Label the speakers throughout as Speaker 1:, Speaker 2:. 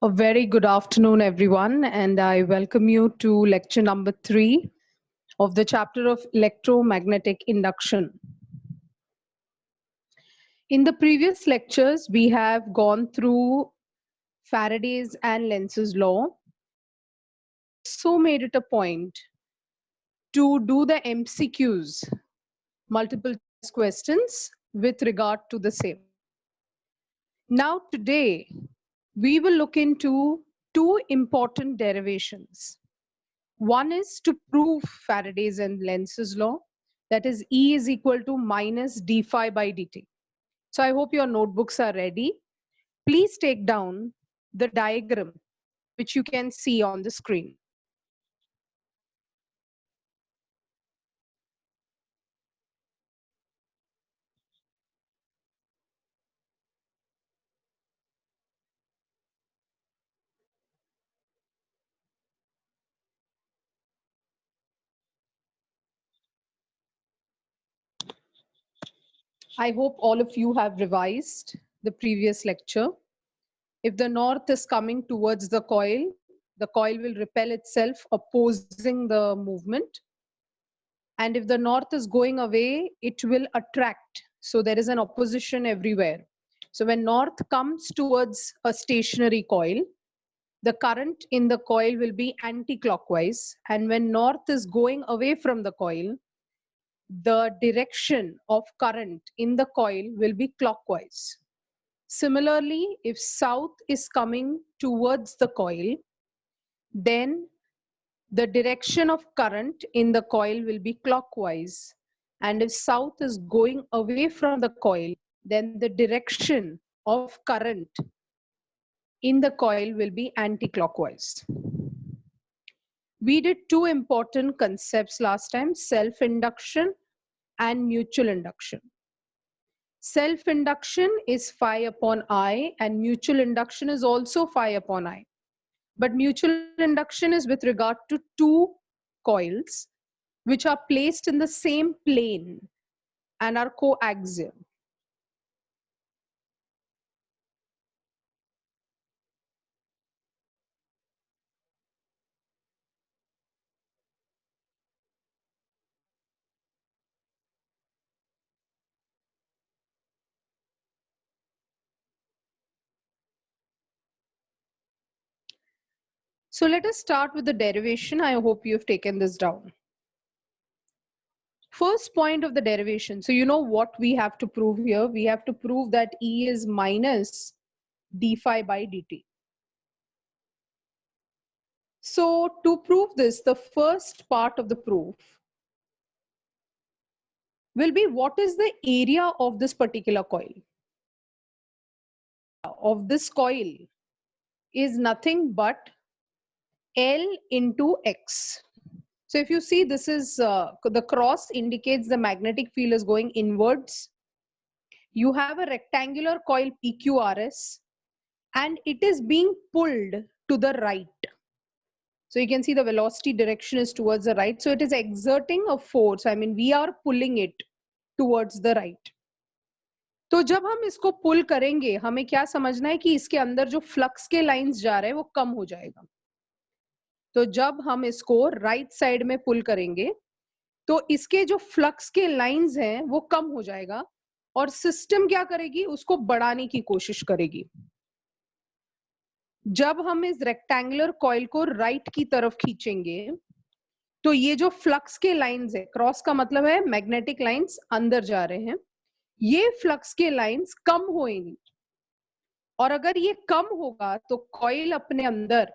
Speaker 1: A very good afternoon, everyone, and I welcome you to lecture number 3 of the chapter of electromagnetic induction. In the previous lectures, we have gone through Faraday's and Lenz's law. So made it a point to do the MCQs, multiple choice questions, with regard to the same. Now today, we will look into two important derivations. One is to prove Faraday's and Lenz's law, that is E is equal to minus d phi by dt. So I hope your notebooks are ready. Please take down the diagram which you can see on the screen. I hope all of you have revised the previous lecture. If the north is coming towards the coil will repel itself, opposing the movement. And if the north is going away, it will attract. So there is an opposition everywhere. So when north comes towards a stationary coil, the current in the coil will be anti-clockwise. And when north is going away from the coil, the direction of current in the coil will be clockwise. Similarly, if south is coming towards the coil, then the direction of current in the coil will be clockwise. And if south is going away from the coil, then the direction of current in the coil will be anti-clockwise. We did two important concepts last time, self-induction and mutual induction. Self-induction is phi upon I, and mutual induction is also phi upon I. But mutual induction is with regard to two coils which are placed in the same plane and are coaxial. So let us start with the derivation. I hope you have taken this down. First point of the derivation. So you know what we have to prove here. We have to prove that E is minus d phi by dt. So to prove this, the first part of the proof will be what is the area of this particular coil. Of this coil is nothing but L into X. So if you see, this is the cross indicates the magnetic field is going inwards. You have a rectangular coil PQRS and it is being pulled to the right. So you can see the velocity direction is towards the right. So it is exerting a force. I mean, we are pulling it towards the right. तो जब हम इसको पुल करेंगे, हमें क्या समझना है कि इसके अंदर जो फ्लक्स के लाइंस जा रहे हैं वो कम हो जाएगा. तो जब हम इसको राइट साइड में पुल करेंगे तो इसके जो फ्लक्स के लाइंस हैं वो कम हो जाएगा और सिस्टम क्या करेगी, उसको बढ़ाने की कोशिश करेगी. जब हम इस रेक्टेंगुलर कॉइल को राइट की तरफ खींचेंगे तो ये जो फ्लक्स के लाइंस है, क्रॉस का मतलब है मैग्नेटिक लाइंस अंदर जा रहे हैं, ये फ्लक्स के लाइंस कम होंगी. और अगर ये कम होगा तो कॉइल अपने अंदर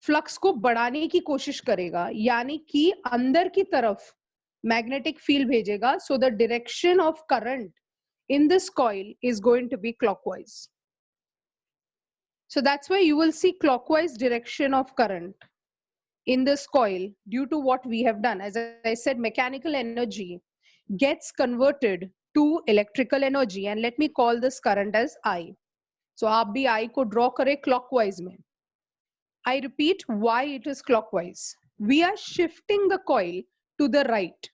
Speaker 1: फ्लक्स को बढ़ाने की कोशिश करेगा, यानी कि अंदर की तरफ मैग्नेटिक फील्ड भेजेगा. So the direction of current in this coil is going to be clockwise. So that's why you will see clockwise direction of current in this coil due to what we have done. As I said, mechanical energy gets converted to electrical energy, and let me call this current as I. So आप भी I को draw करें clockwise में. I repeat why it is clockwise. We are shifting the coil to the right.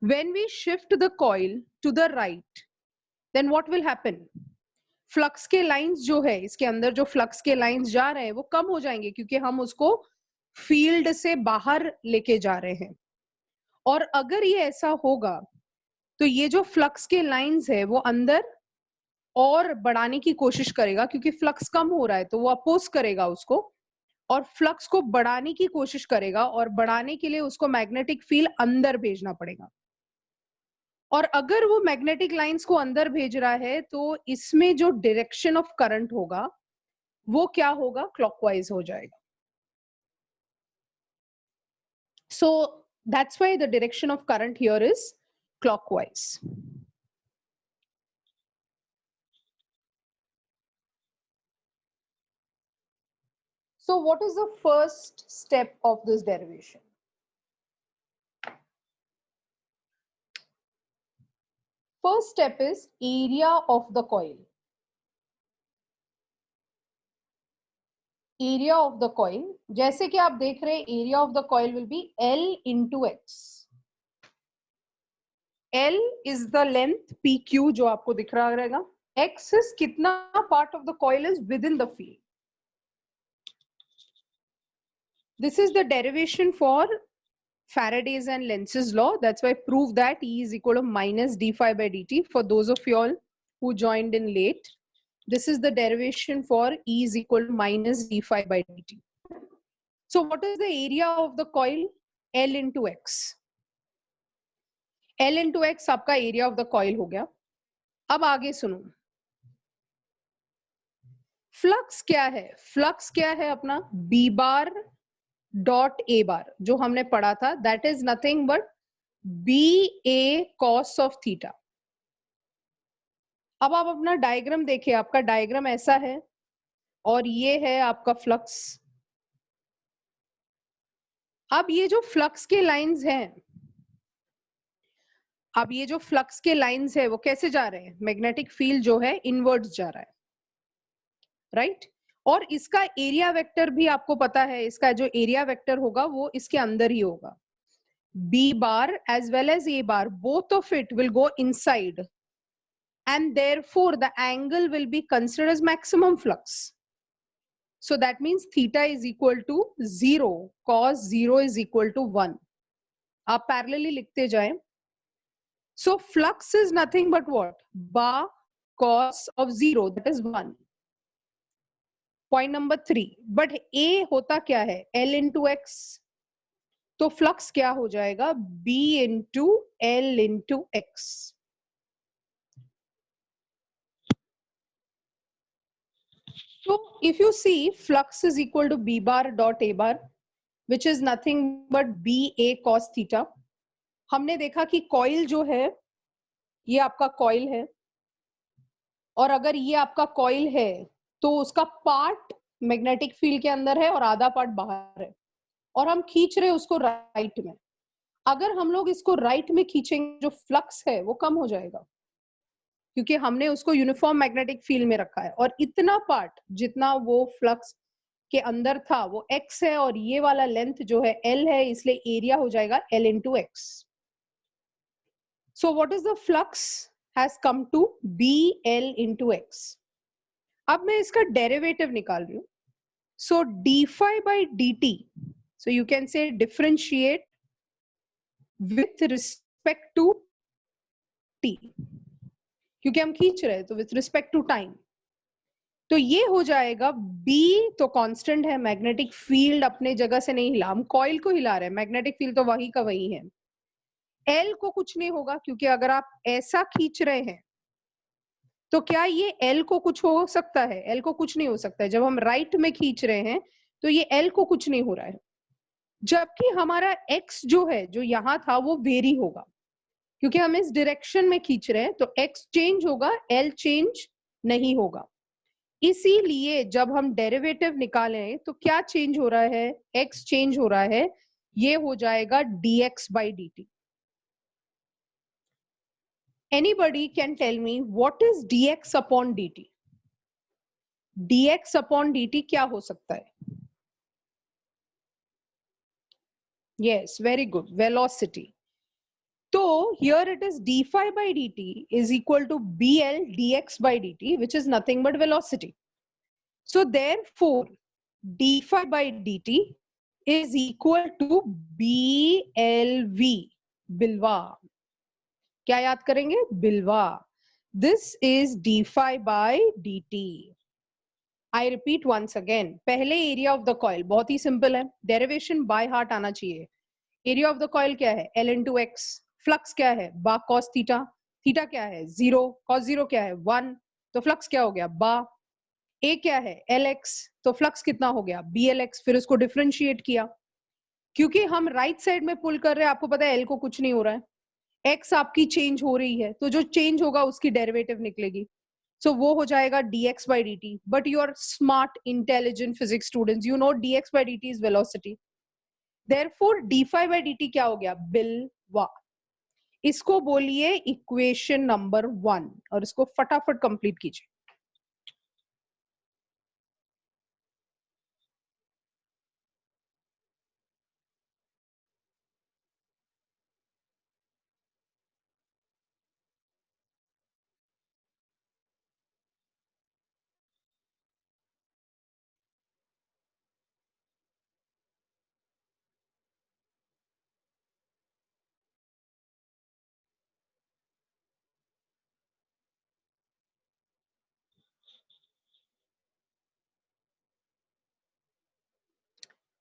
Speaker 1: When we shift the coil to the right, then what will happen? Flux के lines जो है, इसके अंदर जो flux के lines जा रहे हैं वो कम हो जाएंगे, क्योंकि हम उसको फील्ड से बाहर लेके जा रहे हैं। और अगर ये ऐसा होगा तो ये जो फ्लक्स के लाइंस है वो अंदर और बढ़ाने की कोशिश करेगा, क्योंकि फ्लक्स कम हो रहा है तो वो अपोज करेगा उसको और फ्लक्स को बढ़ाने की कोशिश करेगा, और बढ़ाने के लिए उसको मैग्नेटिक फील्ड अंदर भेजना पड़ेगा। और अगर वो मैग्नेटिक लाइंस को अंदर भेज रहा है तो इसमें जो डायरेक्शन ऑफ करंट होगा वो क्या होगा, क्लॉकवाइज हो जाएगा। So that's why the direction of current here is clockwise. So what is the first step of this derivation? First step is area of the coil. Area of the coil, जैसे कि आप देख रहे हैं, area of the coil will be L into X. L is the length PQ जो आपको दिख रहा रहेगा. X is कितना part of the coil is within the field. This is the derivation for Faraday's and Lenz's law. That's why prove that E is equal to minus d phi by dt. For those of you all who joined in late, this is the derivation for E is equal to minus d phi by dt. So what is the area of the coil? L into X. L into X आपका area of the coil हो गया. अब आगे सुनो. Flux क्या है? Flux क्या है अपना? B bar dot A bar जो हमने पढ़ा था, that is nothing but BA cos of theta. अब आप अपना डायग्राम देखिए, आपका डायग्राम ऐसा है और ये है आपका फ्लक्स. अब ये जो फ्लक्स के लाइंस हैं, अब ये जो फ्लक्स के लाइंस है वो कैसे जा रहे हैं? मैग्नेटिक फील्ड जो है इनवर्ड्स जा रहा है, राइट? और इसका एरिया वेक्टर भी आपको पता है, इसका जो एरिया वेक्टर होगा वो इसके अंदर ही होगा. B bar as well as A bar, both of it will go inside, and therefore the angle will be considered as maximum flux. So that means theta is equal to 0, cos 0 is equal to 1. आप parallelly लिखते जाएं. So flux is nothing but what? Bar cos of 0, that is 1. Point number 3. But A होता क्या है? L into X. तो flux क्या हो जाएगा? B into L into X. So if you see, flux is equal to B bar dot A bar, which is nothing but BA cos theta. हमने देखा कि कॉइल जो है ये आपका कॉइल है, और अगर ये आपका कॉइल है तो उसका पार्ट मैग्नेटिक फील्ड के अंदर है और आधा पार्ट बाहर है, और हम खींच रहे हैं उसको राइट में. अगर हम लोग इसको राइट में खींचेंगे, जो फ्लक्स है वो कम हो जाएगा, क्योंकि हमने उसको यूनिफॉर्म मैग्नेटिक फील्ड में रखा है. और इतना पार्ट जितना वो फ्लक्स के अंदर था वो x है, और ये वाला लेंथ जो है l है, इसलिए एरिया हो जाएगा l into x. So what is the flux has come to BL into x. अब मैं इसका डेरिवेटिव निकाल रही हूँ. So d phi by dt, so you can say differentiate with respect to t, क्योंकि हम खींच रहे हैं तो with respect to time. तो ये हो जाएगा B तो कांस्टेंट है, मैग्नेटिक फील्ड अपने जगह से नहीं हिला, हम कॉइल को हिला रहे हैं, मैग्नेटिक फील्ड तो वही का वही है. L को कुछ नहीं होगा, क्योंकि अगर आप ऐसा खींच रहे हैं तो क्या ये L को कुछ हो सकता है? L को कुछ नहीं हो सकता है. जब हम राइट में खींच रहे हैं तो ये L को कुछ नहीं हो रहा है, जबकि हमारा X जो है, जो यहाँ था, वो वेरी होगा, क्योंकि हम इस डायरेक्शन में खींच रहे हैं. तो X चेंज होगा, L चेंज नहीं होगा. इसीलिए जब हम डेरिवेटिव निकालें तो क्या चेंज हो रहा है? X चेंज हो रहा है. ये हो जाएगा dx by dt. Anybody can tell me what is dx upon dt? dx upon dt क्या हो सकता है? Yes, very good. Velocity. तो here it is d phi by dt is equal to bl dx by dt, which is nothing but velocity. So therefore d phi by dt is equal to BLV, बिलवा. क्या याद करेंगे? बिलवा. This is d phi by dt. I repeat once again. पहले area of the coil बहुत ही simple है, derivation by heart आना चाहिए. एरिया ऑफ द कॉइल क्या है? L into x. फ्लक्स क्या है? बा cos थीटा. थीटा क्या है? 0. cos 0 क्या है? 1. तो फ्लक्स क्या हो गया? बा. ए क्या है? Lx. तो फ्लक्स कितना हो गया? Blx. फिर उसको डिफरेंशिएट किया, क्योंकि हम राइट साइड में पुल कर रहे हैं, आपको पता है L को कुछ नहीं हो रहा है, x आपकी चेंज हो रही है, तो जो चेंज होगा उसकी डेरिवेटिव निकलेगी. So वो हो जाएगा dx by dt. But you are smart, intelligent physics students. You know dx by dt is velocity. Therefore d phi by dt क्या हो गया? बिलवा. इसको बोलिए इक्वेशन नंबर 1 और इसको फटाफट कंप्लीट कीजिए.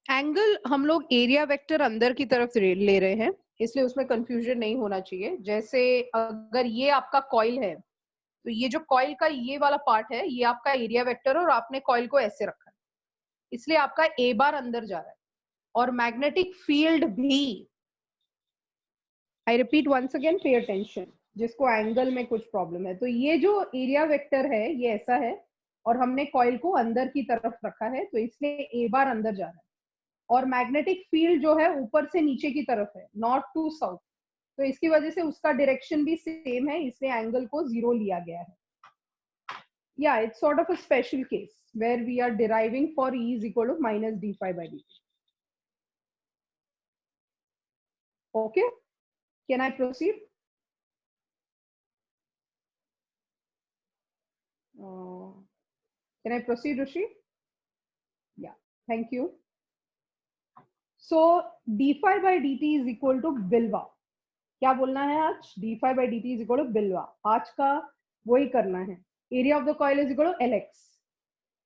Speaker 1: एंगल हम लोग एरिया वेक्टर अंदर की तरफ ले रहे हैं, इसलिए उसमें कंफ्यूजन नहीं होना चाहिए. जैसे अगर ये आपका कॉइल है, तो ये जो कॉइल का ये वाला पार्ट है, ये आपका एरिया वेक्टर है और आपने कॉइल को ऐसे रखा है, इसलिए आपका ए बार अंदर जा रहा है. और मैग्नेटिक फील्ड भी, I repeat once again, pay attention, जिसको एंगल में कुछ प्रॉब्लम है, तो ये जो एरिया वेक्टर है ये ऐसा है और हमने कॉइल को अंदर की तरफ रखा है, तो इसलिए ए बार अंदर जा रहा है. और मैग्नेटिक फील्ड जो है ऊपर से नीचे की तरफ है, नॉर्थ टू साउथ, तो इसकी वजह से उसका डायरेक्शन भी सेम है, इसलिए एंगल को 0 लिया गया है. Yeah, it's sort of a special case where we are deriving for E is equal to minus d phi by dt. Okay, can I proceed? Can I proceed, Rishi? Yeah, thank you. So d phi by dt is equal to बिलवा. क्या बोलना है आज? d phi by dt is equal to बिलवा. आज का वही करना है. Area of the coil is equal to Lx.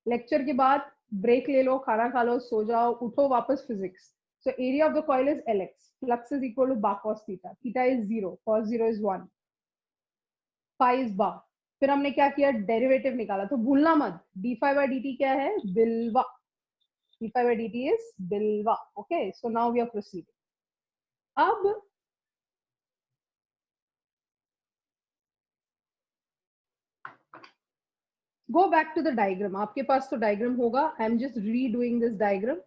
Speaker 1: Lecture के बाद ब्रेक ले लो, खाना खा लो, सो जाओ, उठो वापस physics. So area of the coil is Lx. Flux is equal to bar cos theta. Theta is 0. Cos 0 is 1. Phi is bar. फिर हमने क्या किया? डेरिवेटिव निकाला. तो भूलना मत, d phi by dt क्या है? बिलवा. d phi by dt is बिलवा. Okay. So now we are proceeding. अब go back to the diagram. आपके पास तो diagram होगा. I am just redoing this diagram.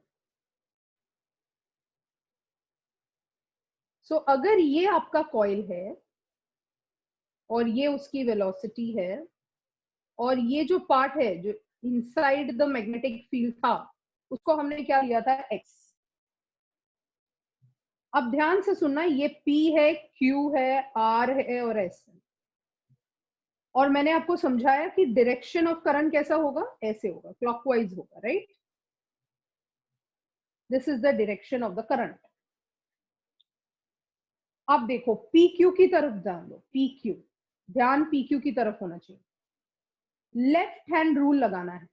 Speaker 1: So अगर ये आपका कॉइल है और ये उसकी वेलोसिटी है और ये जो पार्ट है जो इनसाइड द मैग्नेटिक फील्ड था, उसको हमने क्या लिया था? x. अब ध्यान से सुनना, ये P है, Q है, R है और S है. और मैंने आपको समझाया कि डायरेक्शन ऑफ करंट कैसा होगा? ऐसे होगा, क्लॉकवाइज होगा, right? This is the direction of the current. अब देखो PQ की तरफ ध्यान दो. PQ, ध्यान PQ की तरफ होना चाहिए. लेफ्ट हैंड रूल लगाना है.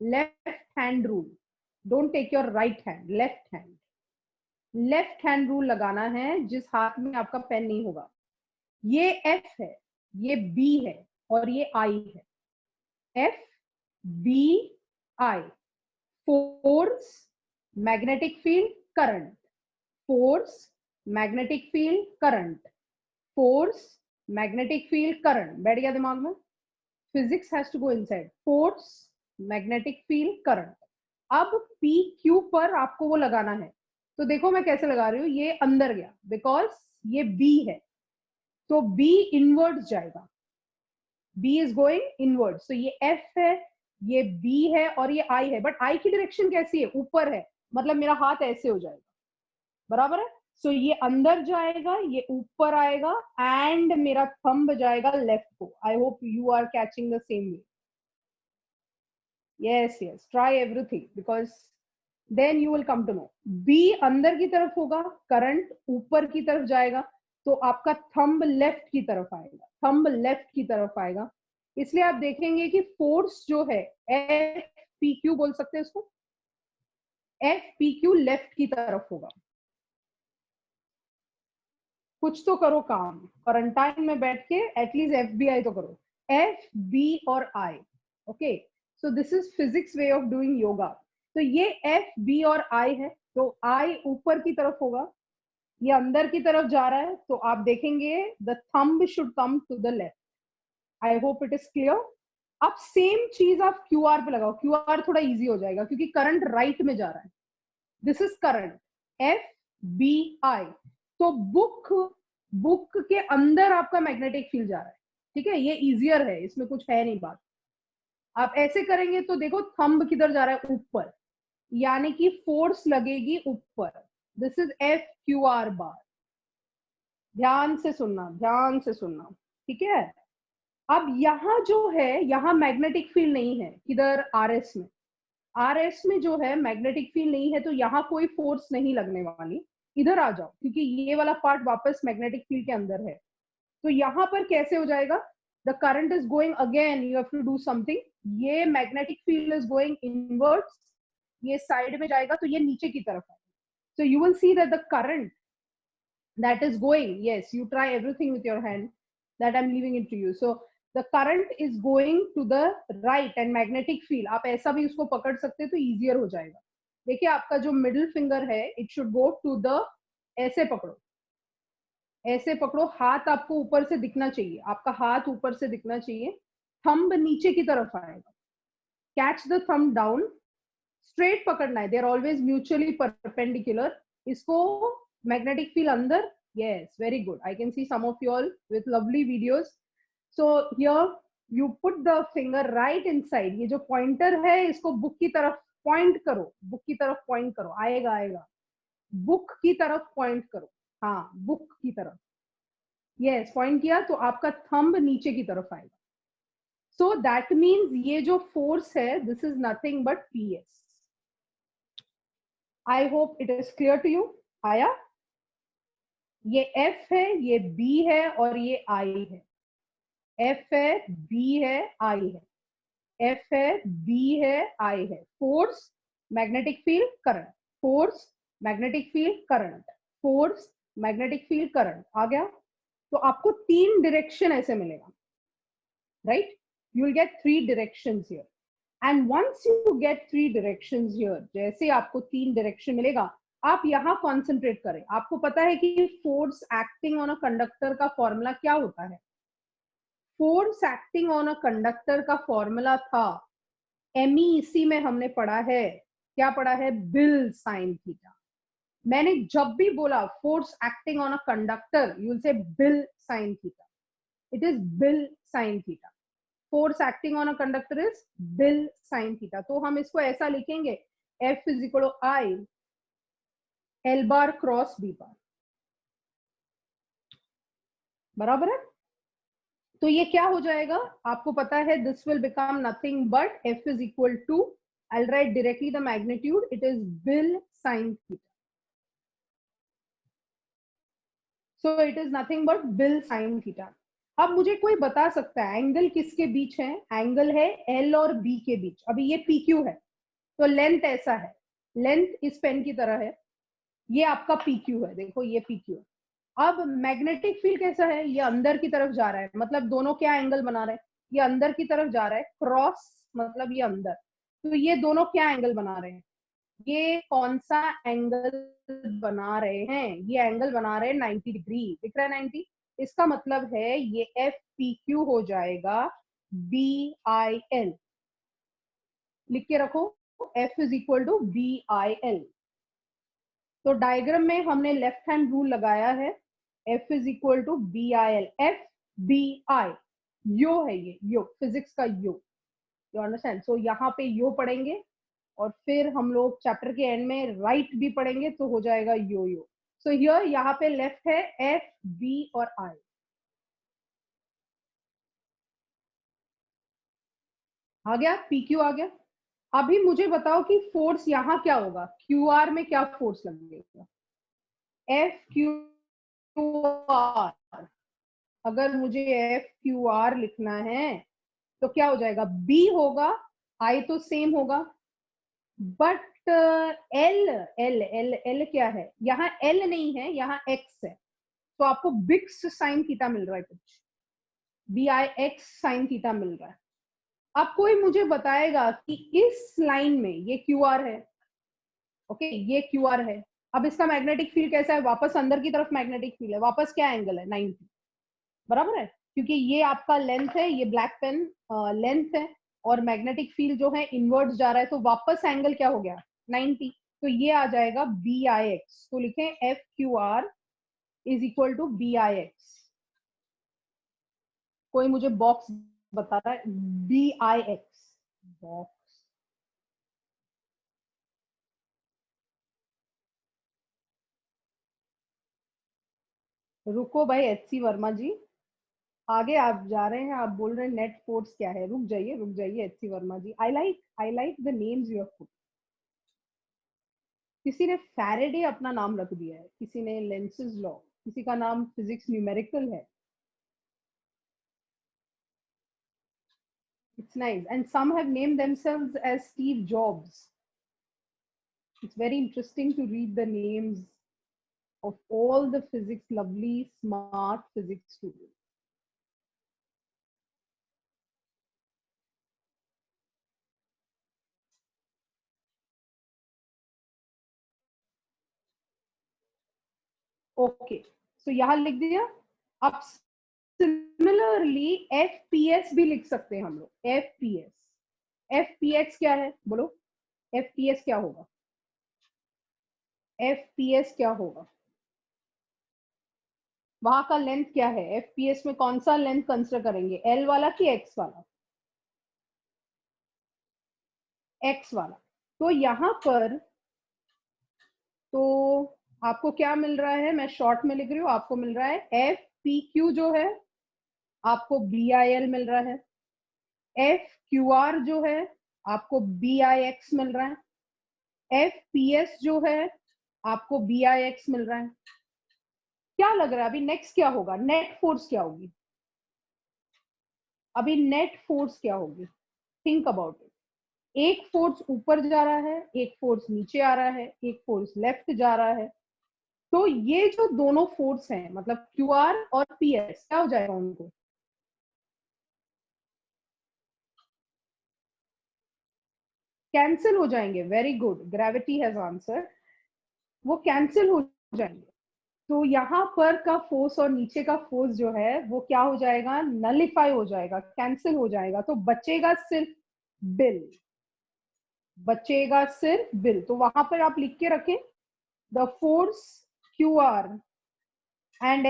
Speaker 1: Left hand rule, don't take your right hand, left hand. Left hand rule लगाना है, जिस हाथ में आपका पेन नहीं होगा. ये F है, ये B है और ये I है. F B I. Force, magnetic field, current. Force, magnetic field, current. Force, magnetic field, current. बैठ गया दिमाग में? Physics has to go inside. Force, magnetic field, current. अब PQ पर आपको वो लगाना है. तो देखो मैं कैसे लगा रही हूँ. ये अंदर गया बिकॉज ये B है, तो B इनवर्ड्स जाएगा. B is going inwards. तो ये F है, ये B है और ये I है. बट I की डायरेक्शन कैसी है? ऊपर है, मतलब मेरा हाथ ऐसे हो जाएगा. बराबर है? सो ये अंदर जाएगा, ये ऊपर आएगा एंड मेरा थंब जाएगा लेफ्ट को. I hope you are catching the same way. Yes yes, try everything because then you will come to know. B अंदर की तरफ होगा, करंट ऊपर की तरफ जाएगा, तो आपका थंब लेफ्ट की तरफ आएगा, थंब लेफ्ट की तरफ आएगा. इसलिए आप देखेंगे कि फोर्स जो है एफ पी क्यू बोल सकते हैं इसको, एफ पी क्यू लेफ्ट की तरफ होगा. कुछ तो करो काम, क्वारंटाइन में बैठ के एटलीस्ट FBI तो करो. एफ बी और I. Okay, so this is physics way of doing yoga. तो ये एफ बी और आई है, तो आई ऊपर की तरफ होगा, ये अंदर की तरफ जा रहा है, तो आप देखेंगे the thumb should come to the left. I hope it is clear. अब सेम चीज आप क्यू आर पे लगाओ. क्यू आर थोड़ा इजी हो जाएगा क्योंकि करंट राइट में जा रहा है. This is current F B I. तो बुक के अंदर आपका मैग्नेटिक फील्ड जा रहा है. ठीक है, ये इजियर है, इसमें कुछ है नहीं बात. आप ऐसे करेंगे तो देखो थंब किधर जा रहा है, ऊपर, यानी कि फोर्स लगेगी ऊपर. This is F Q are बार. ध्यान से सुनना, ध्यान से सुनना. ठीक है, अब यहां जो है, यहां मैग्नेटिक फील्ड नहीं है. किधर, आरएस में. आरएस में जो है मैग्नेटिक फील्ड नहीं है, तो यहाँ कोई फोर्स नहीं लगने वाली. इधर आ जाओ क्योंकि ये वाला पार्ट वापस मैग्नेटिक फील्ड के अंदर है. तो यहाँ पर कैसे हो जाएगा, the current is going again, you have to do something. ये magnetic field is going inwards, ये साइड में जाएगा तो ये नीचे की तरफ है. so you will see that the current that is going, yes, you try everything with your hand, that I'm leaving it to you. So the current is going to the right and magnetic field, आप ऐसा भी उसको पकड़ सकते हैं तो easier हो जाएगा. देखिए आपका जो मिडिल फिंगर है, it should go to the, ऐसे पकड़ो, ऐसे पकड़ो, हाथ आपको ऊपर से दिखना चाहिए, आपका हाथ ऊपर से दिखना चाहिए. थंब नीचे की तरफ आएगा. Catch the thumb down, straight पकड़ना है. They are always mutually perpendicular. इसको मैग्नेटिक फील्ड अंदर. yes, very good, I can see some of you all with lovely videos. so here you put the finger right inside. ये जो pointer है इसको book की तरफ पॉइंट करो, book की तरफ पॉइंट करो, आएगा आएगा, बुक की तरफ पॉइंट करो. हाँ, बुक की तरफ. यस, पॉइंट किया तो आपका थंब नीचे की तरफ आएगा. सो दैट मीन्स ये जो फोर्स है, this is nothing but PS. I hope it is clear to you. आया, ये F है, ये B है और ये I है. F है, B है, I है. F है, B है, I है. Force, magnetic field, current. Force, magnetic field, current. Force, magnetic field, current. आ गया. तो आपको 3 डायरेक्शन ऐसे मिलेगा, right? You will get 3 directions here. And once you get 3 directions here, जैसे आपको 3 डायरेक्शन मिलेगा, आप यहाँ कॉन्सेंट्रेट करें. आपको पता है कि force acting on a conductor का फॉर्मूला क्या होता है? Force acting on a conductor का फॉर्मूला था, MEC में हमने पढ़ा है. क्या पढ़ा है? Bill sine theta. मैंने जब भी बोला force acting on a conductor, you will say bill sine theta. It is BIL sine theta. Force acting on a conductor is BIL sine theta. तो हम इसको ऐसा लिखेंगे, F is equal to I L bar cross B bar. बराबर है? तो ये क्या हो जाएगा आपको पता है, this will become nothing but F is equal to, I will write directly the magnitude, it is BIL sine theta. So it is nothing but BIL sine theta. अब मुझे कोई बता सकता है एंगल किसके बीच है? एंगल है L और B के बीच. अभी ये PQ है तो लेंथ ऐसा है, लेंथ इस पेन की तरह है, ये आपका PQ है. देखो ये PQ है. अब मैग्नेटिक फील्ड कैसा है? ये अंदर की तरफ जा रहा है, मतलब दोनों क्या एंगल बना रहे हैं? ये अंदर की तरफ जा रहा है, क्रॉस मतलब ये अंदर. तो ये दोनों क्या एंगल बना रहे हैं? ये कौन सा एंगल बना रहे हैं? ये एंगल बना रहे हैं 90 डिग्री. दिख रहा है 90? इसका मतलब है ये FPQ हो जाएगा BIL. लिख के रखो, F is equal to BIL. तो डायग्राम में हमने लेफ्ट हैंड रूल लगाया है, F is equal to BIL. FBI यो है, ये यो, फिजिक्स का यो. You understand? सो यहाँ पे यो पढ़ेंगे और फिर हम लोग चैप्टर के एंड में राइट भी पढ़ेंगे तो हो जाएगा यो यो. सो हियर यहाँ पे लेफ्ट है एफ, बी और आई। आ गया, पी क्यू आ गया। अभी मुझे बताओ कि फोर्स यहाँ क्या होगा, क्यू आर में क्या फोर्स लगेगा, एफ क्यू आर। अगर मुझे एफ क्यू आर लिखना है तो क्या हो जाएगा, बी होगा, आई तो सेम होगा, but L L L L क्या है, यहाँ एल नहीं है, यहाँ एक्स है, तो आपको बिक्स साइन थीटा मिल रहा है, कुछ B I X sine theta मिल रहा है। अब कोई मुझे बताएगा कि इस लाइन में ये क्यू आर है, ओके ये क्यू आर है, अब इसका मैग्नेटिक फील्ड कैसा है, वापस अंदर की तरफ मैग्नेटिक फील्ड है, वापस क्या एंगल है 90, बराबर है, क्योंकि ये आपका लेंथ है, ये ब्लैक पेन लेंथ है, और मैग्नेटिक फील्ड जो है इनवर्ट जा रहा है, तो वापस एंगल क्या हो गया 90, तो ये आ जाएगा बी आई एक्स। तो लिखें F Q R is equal to B I X. कोई मुझे बॉक्स बता रहा है, बी आई एक्स बॉक्स। रुको भाई एच सी वर्मा जी, आगे आप जा रहे हैं, आप बोल रहे हैं नेट फोर्स क्या है, रुक जाइए H C Verma ji. I like the names you have put. किसी ने फैराडे अपना नाम रख दिया है, किसी ने लेंसेज लॉ, किसी का नाम फिजिक्स न्यूमेरिकल है। It's nice, and some have named themselves as Steve Jobs. It's very interesting to read the names of all the physics lovely smart physics students. Okay, so यहाँ लिख दिया। अब similarly FPS भी लिख सकते हैं हम लोग, FPS क्या है बोलो, FPS क्या होगा, FPS क्या होगा, वहां का लेंथ क्या है, FPS में कौन सा लेंथ कंसिडर करेंगे, L वाला कि X वाला, X वाला। तो यहाँ पर तो आपको क्या मिल रहा है, मैं शॉर्ट में लिख रही हूँ, आपको मिल रहा है एफ पी क्यू जो है, आपको बी आई एल मिल रहा है, एफ क्यू आर जो है आपको बी आई एक्स मिल रहा है, एफ पी एस जो है आपको बी आई एक्स मिल रहा है। क्या लग रहा है अभी नेक्स्ट क्या होगा, नेट फोर्स क्या होगी, अभी नेट फोर्स क्या होगी, थिंक अबाउट इट। एक फोर्स ऊपर जा रहा है, एक फोर्स नीचे आ रहा है, एक फोर्स लेफ्ट जा रहा है, तो ये जो दोनों फोर्स हैं मतलब क्यू आर और पी एस क्या हो जाएगा, उनको कैंसिल हो जाएंगे। Very good, gravity has answer, वो कैंसिल हो जाएंगे। तो यहाँ पर का फोर्स और नीचे का फोर्स जो है वो क्या हो जाएगा, नलिफाई हो जाएगा, कैंसिल हो जाएगा, तो बचेगा सिर्फ बिल, बचेगा सिर्फ बिल। तो वहां पर आप लिख के रखें the force Q R and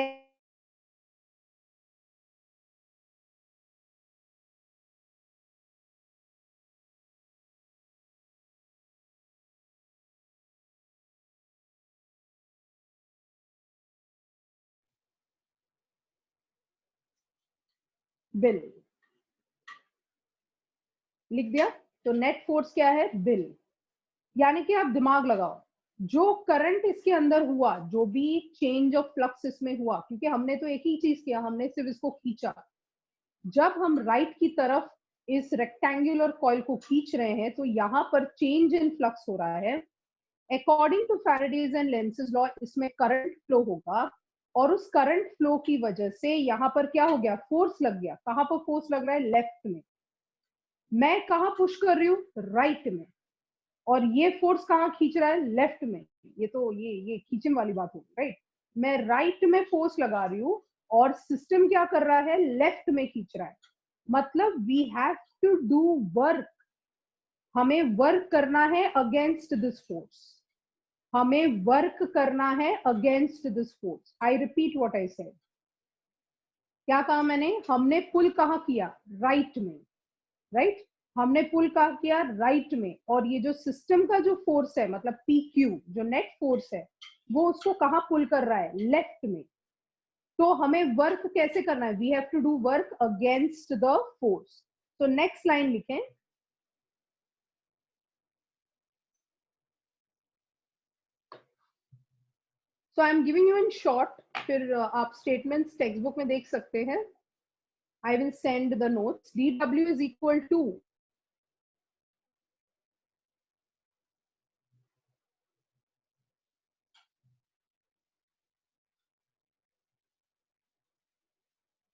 Speaker 1: bill लिख दिया। तो नेट फोर्स क्या है, बिल। यानी कि आप दिमाग लगाओ, जो करंट इसके अंदर हुआ, जो भी चेंज ऑफ फ्लक्स इसमें हुआ, क्योंकि हमने तो एक ही चीज किया, हमने सिर्फ इसको खींचा। जब हम राइट की तरफ इस रेक्टेंगुलर कॉइल को खींच रहे हैं तो यहाँ पर चेंज इन फ्लक्स हो रहा है। According to Faraday's and Lenz's law इसमें करंट फ्लो होगा, और उस करंट फ्लो की वजह से यहाँ पर क्या हो गया, फोर्स लग गया। कहां पर फोर्स लग रहा है, लेफ्ट में। मैं कहां पुश कर रही हूँ, राइट में, और ये फोर्स कहाँ खींच रहा है, लेफ्ट में। ये तो ये खींचने वाली बात होगी, राइट। मैं राइट में फोर्स लगा रही हूँ और सिस्टम क्या कर रहा है, लेफ्ट में खींच रहा है। मतलब we have to do work, हमें वर्क करना है अगेंस्ट दिस फोर्स, हमें वर्क करना है against this force. I repeat what I said. क्या कहा मैंने, हमने पुल कहाँ किया, राइट में, राइट। हमने पुल कहाँ किया, राइट में। और ये जो सिस्टम का जो फोर्स है मतलब पी क्यू जो नेट फोर्स है, वो उसको कहाँ पुल कर रहा है, लेफ्ट में। तो हमें वर्क कैसे करना है, we have to do work against the force. तो नेक्स्ट लाइन लिखें, so I am giving you in short, फिर आप स्टेटमेंट्स टेक्स्ट बुक में देख सकते हैं। I will send the notes. DW is equal to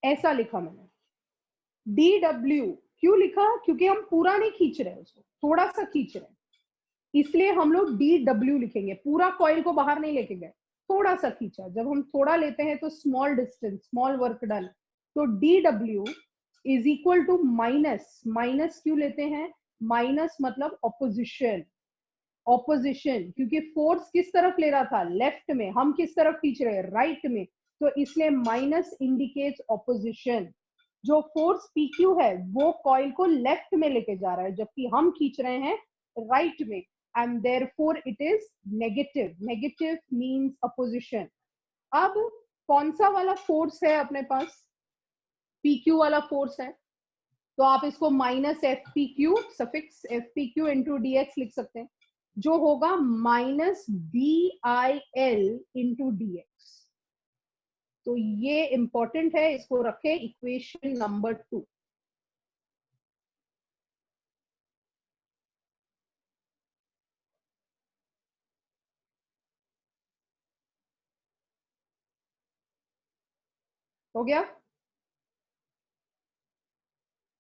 Speaker 1: ऐसा लिखा मैंने, DW क्यों लिखा, क्योंकि हम पूरा नहीं खींच रहे उसको, थोड़ा सा खींच रहे हैं, इसलिए हम लोग DW लिखेंगे। पूरा कॉइल को बाहर नहीं लेके गए, थोड़ा सा खींचा। जब हम थोड़ा लेते हैं तो small distance, small work done. तो DW is equal to minus, minus क्यों लेते हैं, माइनस मतलब ऑपोजिशन, ऑपोजिशन, क्योंकि फोर्स किस तरफ ले रहा था, लेफ्ट में, हम किस तरफ खींच रहे हैं, राइट में। तो इसलिए माइनस इंडिकेट्स ऑपोजिशन। जो फोर्स PQ है वो कॉइल को लेफ्ट में लेके जा रहा है, जबकि हम खींच रहे हैं राइट में, and therefore it is negative. Negative means opposition. अब कौन सा वाला फोर्स है अपने पास, PQ वाला फोर्स है, तो आप इसको minus FPQ, suffix FPQ into DX लिख सकते हैं, जो होगा माइनस BIL इंटू DX। तो ये इंपॉर्टेंट है, इसको रखें इक्वेशन नंबर 2। हो गया।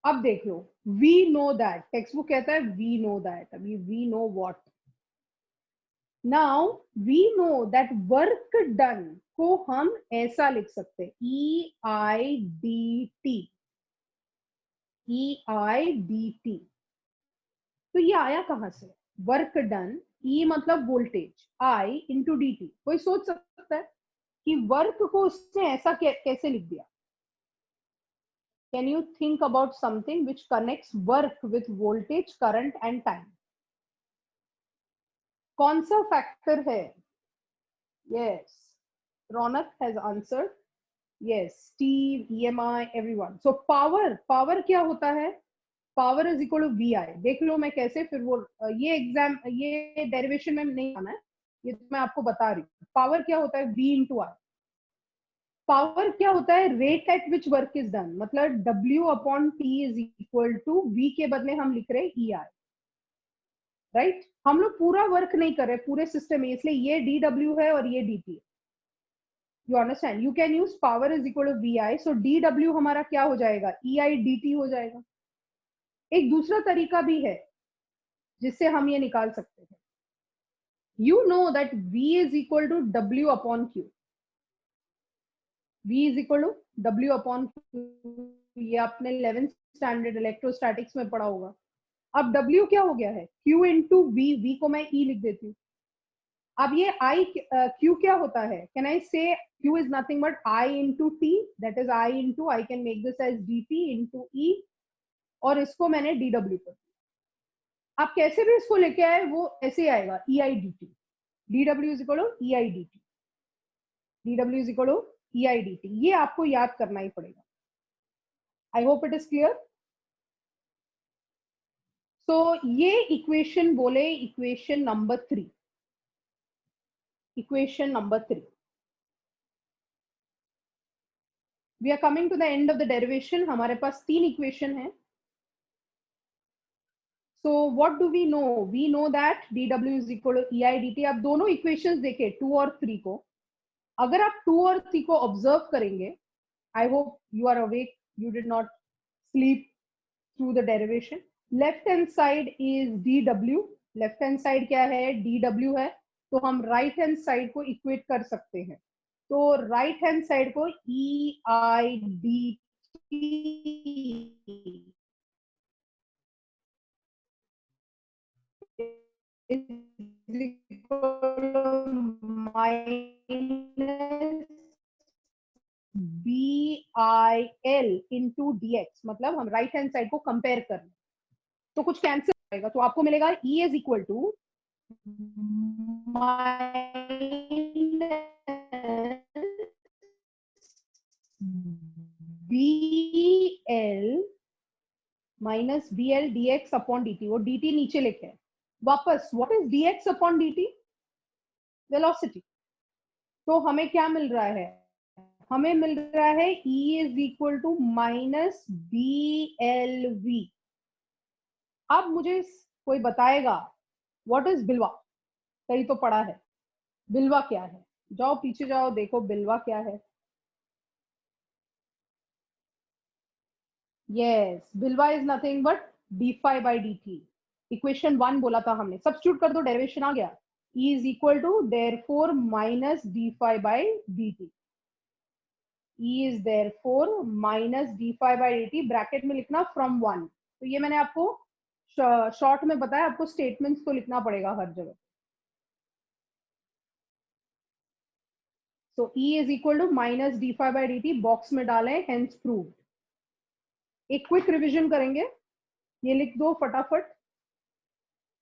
Speaker 1: अब देख लो, we know that, text book कहता है वी नो दैट, अभी we know what, now we know that work done को हम ऐसा लिख सकते हैं, EIDT, EIDT। तो ये आया कहां से, वर्क डन, E मतलब वोल्टेज, I इंटू DT। कोई सोच सकता है कि वर्क को उसने ऐसा कैसे लिख दिया। Can you think about something which connects work with voltage, current and time. कौन सा फैक्टर है, yes, Raunak has answered, yes, Steve, EMI, everyone. So power, power क्या होता है, power is equal to VI। देख लो मैं कैसे, फिर वो ये एग्जाम, ये डेरिवेशन में नहीं आना है, ये तो मैं आपको बता रही हूँ। पावर क्या होता है, V इंटू I। पावर क्या होता है, rate at which work is done, मतलब W upon T is equal to V के बदले हम लिख रहे हैं EI, राइट। हम लोग पूरा वर्क नहीं कर रहे पूरे सिस्टम में, इसलिए ये DW है और ये DT है। You understand, you can use power is equal to VI, so DW हमारा क्या हो जाएगा, EIDT हो जाएगा। एक दूसरा तरीका भी है जिससे हम ये निकाल सकते हैं, you know that V is equal to W upon Q, V is equal to W upon Q, ये आपने 11th स्टैंडर्ड इलेक्ट्रोस्टैटिक्स में पढ़ा होगा। अब W क्या हो गया है, Q इंटू V, V को मैं E लिख देती हूँ। अब ये I, Q क्या होता है, can I say Q is nothing but I into T, that is I into, I can make this as DT into E, और इसको मैंने DW कर दिया। आप कैसे भी इसको लेके आए वो ऐसे ही आएगा, EIDT, DW is equal to EIDT, DW is equal to EIDT। ये आपको याद करना ही पड़ेगा। I hope it is clear. So ये इक्वेशन बोले, equation number 3, equation number 3। We are coming to the end of the derivation, हमारे पास 3 इक्वेशन है। So what do we know, we know that DW is equal to EIDT। आप दोनों equations देखे 2 और 3 को, अगर आप 2 और 3 को ऑब्जर्व करेंगे, I hope you are awake, you did not sleep through the derivation. Left hand side is DW, left hand side क्या है, DW है, तो हम राइट हैंड साइड को इक्वेट कर सकते हैं। तो राइट हैंड साइड को EIDT minus BIL into DX, मतलब हम राइट हैंड साइड को कंपेयर कर रहे हैं, तो कुछ कैंसिल आएगा, तो आपको मिलेगा E is equal to BL minus BL dx upon dt, वो dt नीचे लेके है वापस. What is dx upon dt? Velocity. तो हमें क्या मिल रहा है? हमें मिल रहा है E is equal to minus BLV. अब मुझे कोई बताएगा व्हाट इज बिल्वा? कहीं तो पढ़ा है. बिल्वा क्या है? जाओ पीछे जाओ, देखो बिल्वा क्या है. Yes, BLV is nothing but D phi by D T. Equation 1 बोला था हमने, सब्स्टिट्यूट कर दो, डेरिवेशन आ गया. E is equal to therefore minus D phi by D T. E is therefore minus D phi by D T, bracket में लिखना from 1. तो ये मैंने आपको शॉर्ट में बताया, आपको स्टेटमेंट्स को लिखना पड़ेगा हर जगह. So E is equal to minus d phi by dt, box में डालें, hence proved. एक क्विक रिवीजन करेंगे, ये लिख दो फटाफट.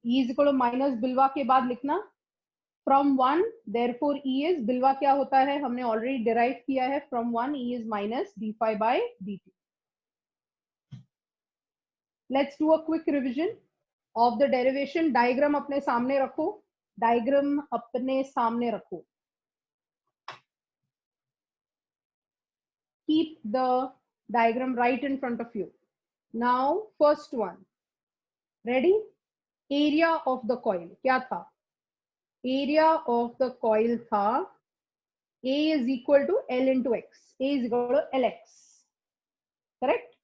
Speaker 1: E is equal to minus बिल्वा के बाद लिखना फ्रॉम 1, therefore E is, बिल्वा क्या होता है हमने ऑलरेडी डिराइव किया है, from 1 E is minus d phi by dt. Let's do a quick revision of the derivation. Diagram अपने सामने रखो, डायग्राम अपने सामने रखो. Keep the diagram right in front of you. Now, first one. Ready? Area of the coil. क्या था? Area of the coil था A is equal to L into X. A is equal to LX. Correct?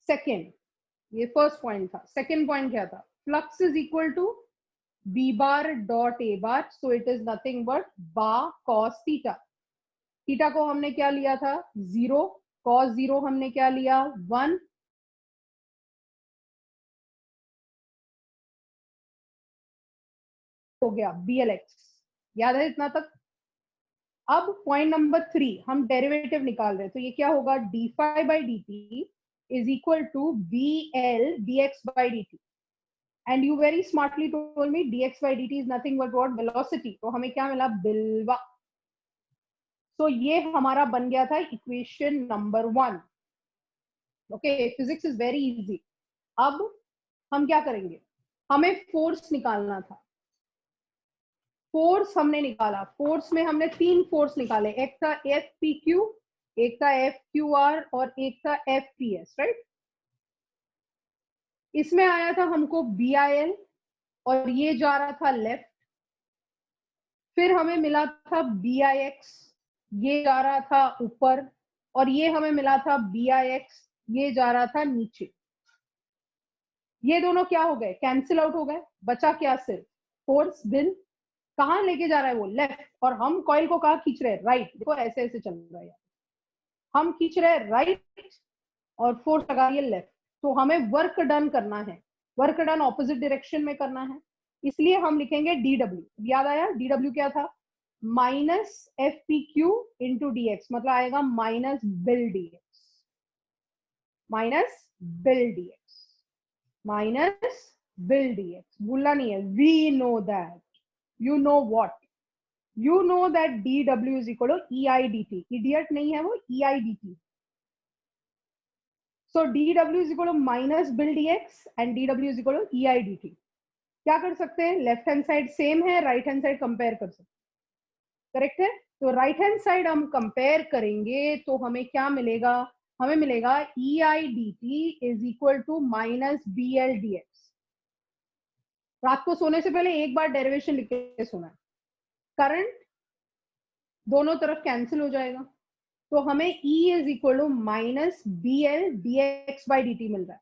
Speaker 1: Second, ये first point था. Second point क्या था? Flux is equal to B bar dot A bar. So it is nothing but bar cos theta. Theta को हमने क्या लिया था? 0. cos 0 हमने क्या लिया? 1. हो गया BLX. याद है इतना तक? अब पॉइंट नंबर 3, हम डेरिवेटिव निकाल रहे हैं, तो ये क्या होगा? D phi by D T is equal to BL dx by dt. And you very smartly told me dx by dt is nothing but what? Velocity. तो हमें क्या मिला? बिल्वा. तो ये हमारा बन गया था equation number 1. Okay, physics is very easy. अब हम क्या करेंगे? हमें फोर्स निकालना था. फोर्स हमने निकाला. फोर्स में हमने 3 फोर्स निकाले. एक था FPQ, एक था FQR और एक था FPS. राइट? इसमें आया था हमको BIL और ये जा रहा था लेफ्ट. फिर हमें मिला था BIX, ये जा रहा था ऊपर. और ये हमें मिला था BIX, ये जा रहा था नीचे. ये दोनों क्या हो गए? कैंसिल आउट हो गए. बचा क्या? सिर्फ फोर्स. बिल कहाँ लेके जा रहा है? वो लेफ्ट. और हम कॉइल को कहाँ खींच रहे हैं? राइट. देखो ऐसे ऐसे चल रहा है. हम खींच रहे हैं राइट और फोर्स लगा रही है लेफ्ट. तो हमें वर्क डन करना है. वर्क डन ऑपोजिट डायरेक्शन में करना है, इसलिए हम लिखेंगे DW. याद आया? DW क्या था? माइनस FPQ इंटू DX, मतलब आएगा minus BIL DX. Minus BIL DX. Minus BIL DX. भूलना नहीं है. We know that. You know what? You know that DW is equal to EIDT. Idiot नहीं है वो, EIDT. So DW is equal to minus bill dx and DW is equal to EIDT. क्या कर सकते हैं? लेफ्ट हैंड साइड सेम है, right hand side compare कर सकते हैं. करेक्ट है? तो राइट हैंड साइड हम कंपेयर करेंगे तो हमें क्या मिलेगा? हमें मिलेगा EIDT is equal to minus BL dx. रात को सोने से पहले एक बार डेरिवेशन लिख के सोना. करंट दोनों तरफ कैंसिल हो जाएगा, तो हमें E is equal to minus BL dx by dt मिल रहा है.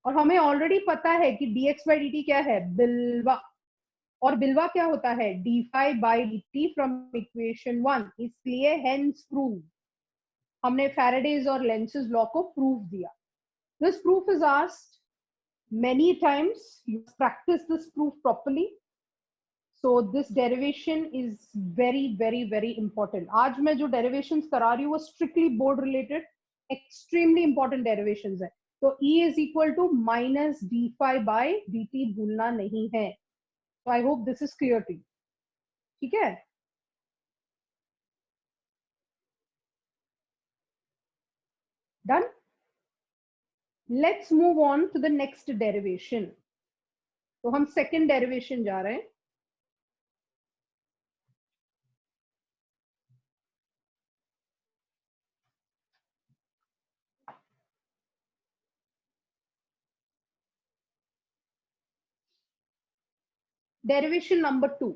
Speaker 1: और हमें ऑलरेडी पता है कि dx बाई dt क्या है? बिल्वा. और बिल्वा क्या होता है? d phi by dt from equation 1. इसलिए हेंस प्रूव. हमने फैराडेज और लेंसेज लॉ को प्रूव दिया. This proof is asked many times. You practice this proof properly. So this derivation is very very very important. आज मैं जो derivations करा रही हूँ वो strictly board related, extremely important derivations है. तो E is equal to minus d phi by dt भूलना नहीं है. So I hope this is clear to you. ठीक है? Done? Let's move on to the next derivation. तो हम second derivation जा रहे हैं. Derivation number 2.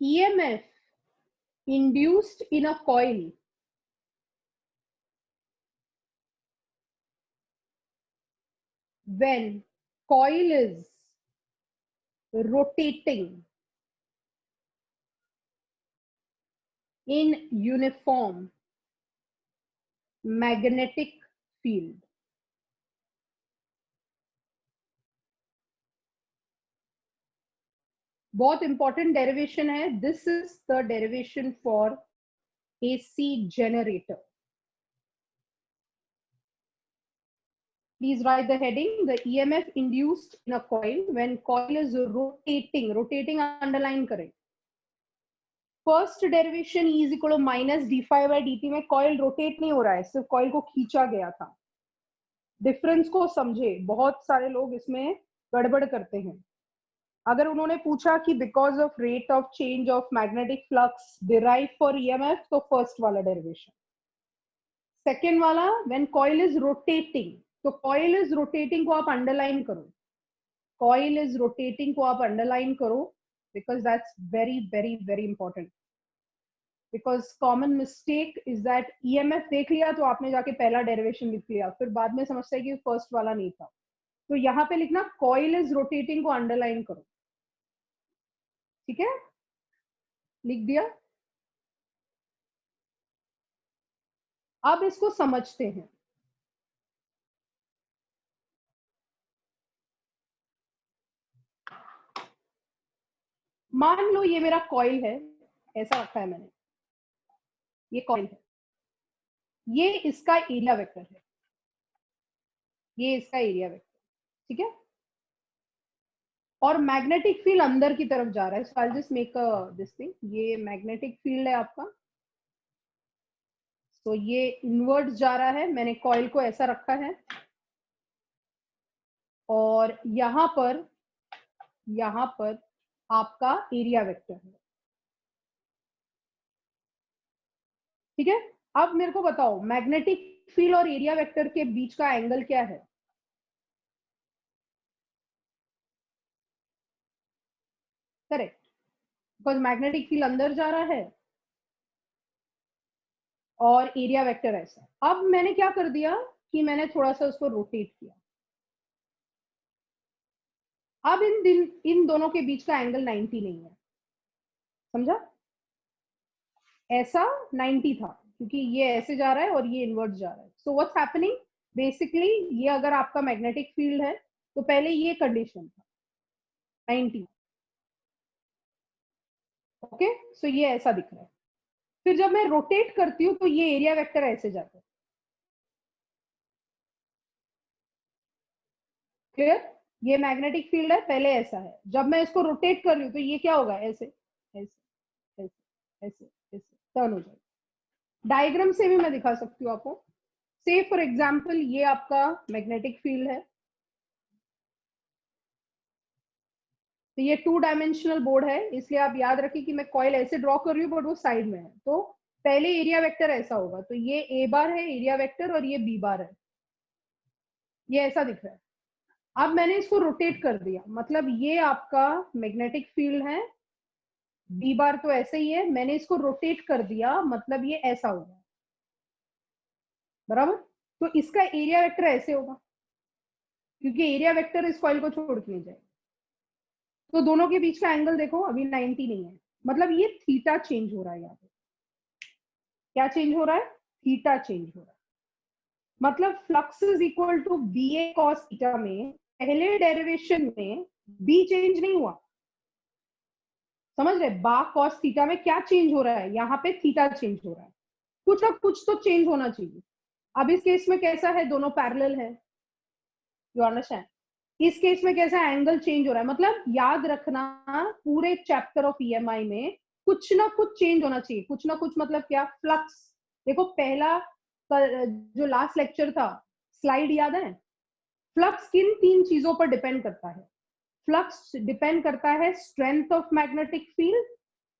Speaker 1: EMF induced in a coil when coil is rotating in uniform magnetic field. बहुत important derivation है. This is the derivation for AC generator. Please write the heading. The EMF induced in a coil when coil is rotating. Rotating underline करें. First derivation E is equal to minus d∅dt में coil rotate नहीं हो रहा है, सिर्फ coil को खींचा गया था. डिफरेंस को समझे. बहुत सारे लोग इसमें गड़बड़ करते हैं. अगर उन्होंने पूछा कि because of rate of change of magnetic flux derive for EMF, तो फर्स्ट वाला डेरिवेशन. सेकेंड वाला व्हेन कॉइल इज रोटेटिंग, तो कॉइल इज रोटेटिंग को आप अंडरलाइन करो. कॉइल इज रोटेटिंग को आप अंडरलाइन करो, because that's very very very important. Because common mistake is that EMF देख लिया तो आपने जाके पहला डेरिवेशन लिख लिया, फिर बाद में समझते हैं कि फर्स्ट वाला नहीं था. तो यहाँ पे लिखना कॉइल इज रोटेटिंग को अंडरलाइन करो. ठीक है, लिख दिया. अब इसको समझते हैं. मान लो ये मेरा कॉइल है, ऐसा रखा है मैंने. ये कॉइल है, ये इसका एरिया वेक्टर है, ये इसका एरिया वेक्टर. ठीक है, और मैग्नेटिक फील्ड अंदर की तरफ जा रहा है. So I just make this thing. ये मैग्नेटिक फील्ड है आपका. तो ये इनवर्ट जा रहा है. मैंने कॉइल को ऐसा रखा है और यहां पर आपका एरिया वेक्टर है. ठीक है, अब मेरे को बताओ मैग्नेटिक फील्ड और एरिया वेक्टर के बीच का एंगल क्या है? करेक्ट, बिकॉज मैग्नेटिक फील्ड अंदर जा रहा है और एरिया वेक्टर ऐसा. अब मैंने क्या कर दिया कि मैंने थोड़ा सा उसको रोटेट किया. अब इन दोनों के बीच का एंगल 90 नहीं है. समझा? ऐसा 90 था क्योंकि ये ऐसे जा रहा है और ये इनवर्ट जा रहा है. सो व्हाट्स हैपनिंग बेसिकली, ये अगर आपका मैग्नेटिक फील्ड है तो पहले ये कंडीशन था 90. ओके, सो ये ऐसा दिख रहा है. फिर जब मैं रोटेट करती हूँ तो ये एरिया वेक्टर ऐसे जाता है. क्लियर? ये मैग्नेटिक फील्ड है, पहले ऐसा है. जब मैं इसको रोटेट कर रही हूँ तो ये क्या होगा? ऐसे ऐसे ऐसे ऐसे ऐसे टर्न हो जाएगा. डायग्राम से भी मैं दिखा सकती हूँ आपको. से फॉर एग्जाम्पल ये आपका मैग्नेटिक फील्ड है. तो ये 2 डायमेंशनल बोर्ड है, इसलिए आप याद रखिए कि मैं कॉइल ऐसे ड्रॉ कर रही हूँ बट वो साइड में है. तो पहले एरिया वेक्टर ऐसा होगा. तो ये ए बार है एरिया वेक्टर और ये बी बार है. ये ऐसा दिख रहा है. अब मैंने इसको रोटेट कर दिया, मतलब ये आपका मैग्नेटिक फील्ड है. बी बार तो ऐसे ही है, मैंने इसको रोटेट कर दिया, मतलब ये ऐसा होगा. बराबर? तो इसका एरिया वेक्टर ऐसे होगा क्योंकि एरिया वेक्टर इस कॉइल को छोड़ के नहीं जाएगा. तो दोनों के बीच का एंगल देखो, अभी 90 नहीं है, मतलब ये थीटा चेंज हो रहा है. यहाँ पे क्या चेंज हो रहा है? थीटा चेंज हो रहा है. मतलब flux is equal to BA cos theta में पहले डेरिवेशन में बी चेंज नहीं हुआ, समझ रहे? बा कॉस थीटा में क्या चेंज हो रहा है, यहाँ पे थीटा चेंज हो रहा है, कुछ ना कुछ तो चेंज होना चाहिए। अब इस केस में कैसा है, दोनों पैरेलल है, यू अंडरस्टैंड? इस केस में कैसा एंगल चेंज हो रहा है, मतलब याद रखना पूरे चैप्टर ऑफ ईएमआई में कुछ ना कुछ चेंज होना चाहिए। कुछ ना कुछ मतलब क्या, फ्लक्स। देखो पहला जो लास्ट लेक्चर था, स्लाइड याद है? फ्लक्स किन तीन चीजों पर डिपेंड करता है? फ्लक्स डिपेंड करता है strength of magnetic field,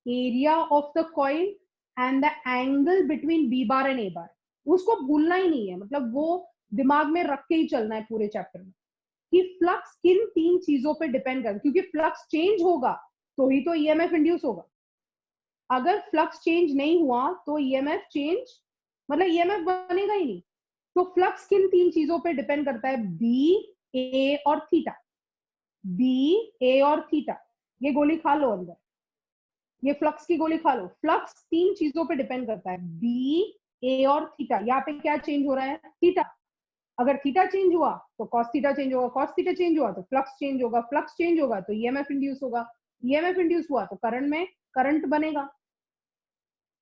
Speaker 1: area of the coil and the angle between B bar and A bar. उसको भूलना ही नहीं है, मतलब वो दिमाग में रख के ही चलना है पूरे चैप्टर में कि फ्लक्स किन तीन चीजों पे डिपेंड करता है, क्योंकि फ्लक्स चेंज होगा तो ही तो ईएमएफ इंड्यूस होगा। अगर फ्लक्स चेंज नहीं हुआ तो ईएमएफ चेंज मतलब ईएमएफ बनेगा ही नहीं। तो फ्लक्स किन तीन चीजों पे डिपेंड करता है? बी, ए और थीटा। बी, ए और थीटा, ये गोली खा लो अंदर, ये फ्लक्स की गोली खा लो। फ्लक्स तीन चीजों पे डिपेंड करता है, बी, ए और थीटा। यहाँ पे क्या चेंज हो रहा है? थीटा। अगर थीटा चेंज हुआ तो कॉस थीटा चेंज होगा, कॉस थीटा चेंज हुआ तो फ्लक्स चेंज होगा, फ्लक्स चेंज होगा तो ईएमएफ इंड्यूस होगा, ईएमएफ इंड्यूस हुआ तो करंट में करंट बनेगा।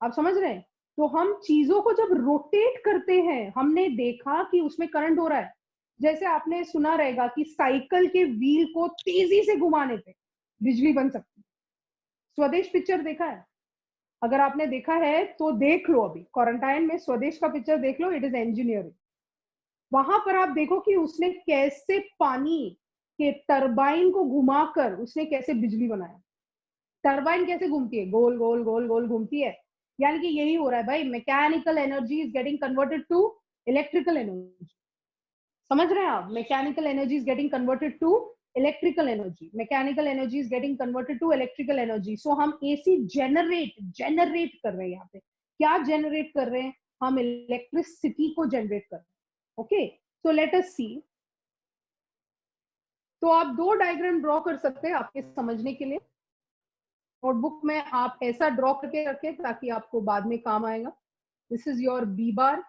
Speaker 1: आप समझ रहे हैं? तो हम चीजों को जब रोटेट करते हैं, हमने देखा कि उसमें करंट हो रहा है। जैसे आपने सुना रहेगा कि साइकिल के व्हील को तेजी से घुमाने पे बिजली बन सकती है। स्वदेश पिक्चर देखा है? अगर आपने देखा है तो देख लो, अभी क्वारंटाइन में स्वदेश का पिक्चर देख लो, इट इज इंजीनियरिंग। वहां पर आप देखो कि उसने कैसे पानी के टरबाइन को घुमाकर उसने कैसे बिजली बनाया। टरबाइन कैसे घूमती है? गोल गोल गोल गोल घूमती है। यानी कि यही हो रहा है भाई, mechanical energy is getting converted to electrical energy. समझ रहे हैं आप? Mechanical energy is getting converted to electrical energy, mechanical energy is getting converted to electrical energy. सो हम एसी जनरेट कर रहे हैं। यहाँ पे क्या जनरेट कर रहे हैं? हम इलेक्ट्रिसिटी को जनरेट कर रहे हैं। ओके, सो लेट अस सी। तो आप दो डायग्राम ड्रॉ कर सकते हैं आपके समझने के लिए। नोटबुक में आप ऐसा ड्रॉ करके रखें ताकि आपको बाद में काम आएगा। This is your B bar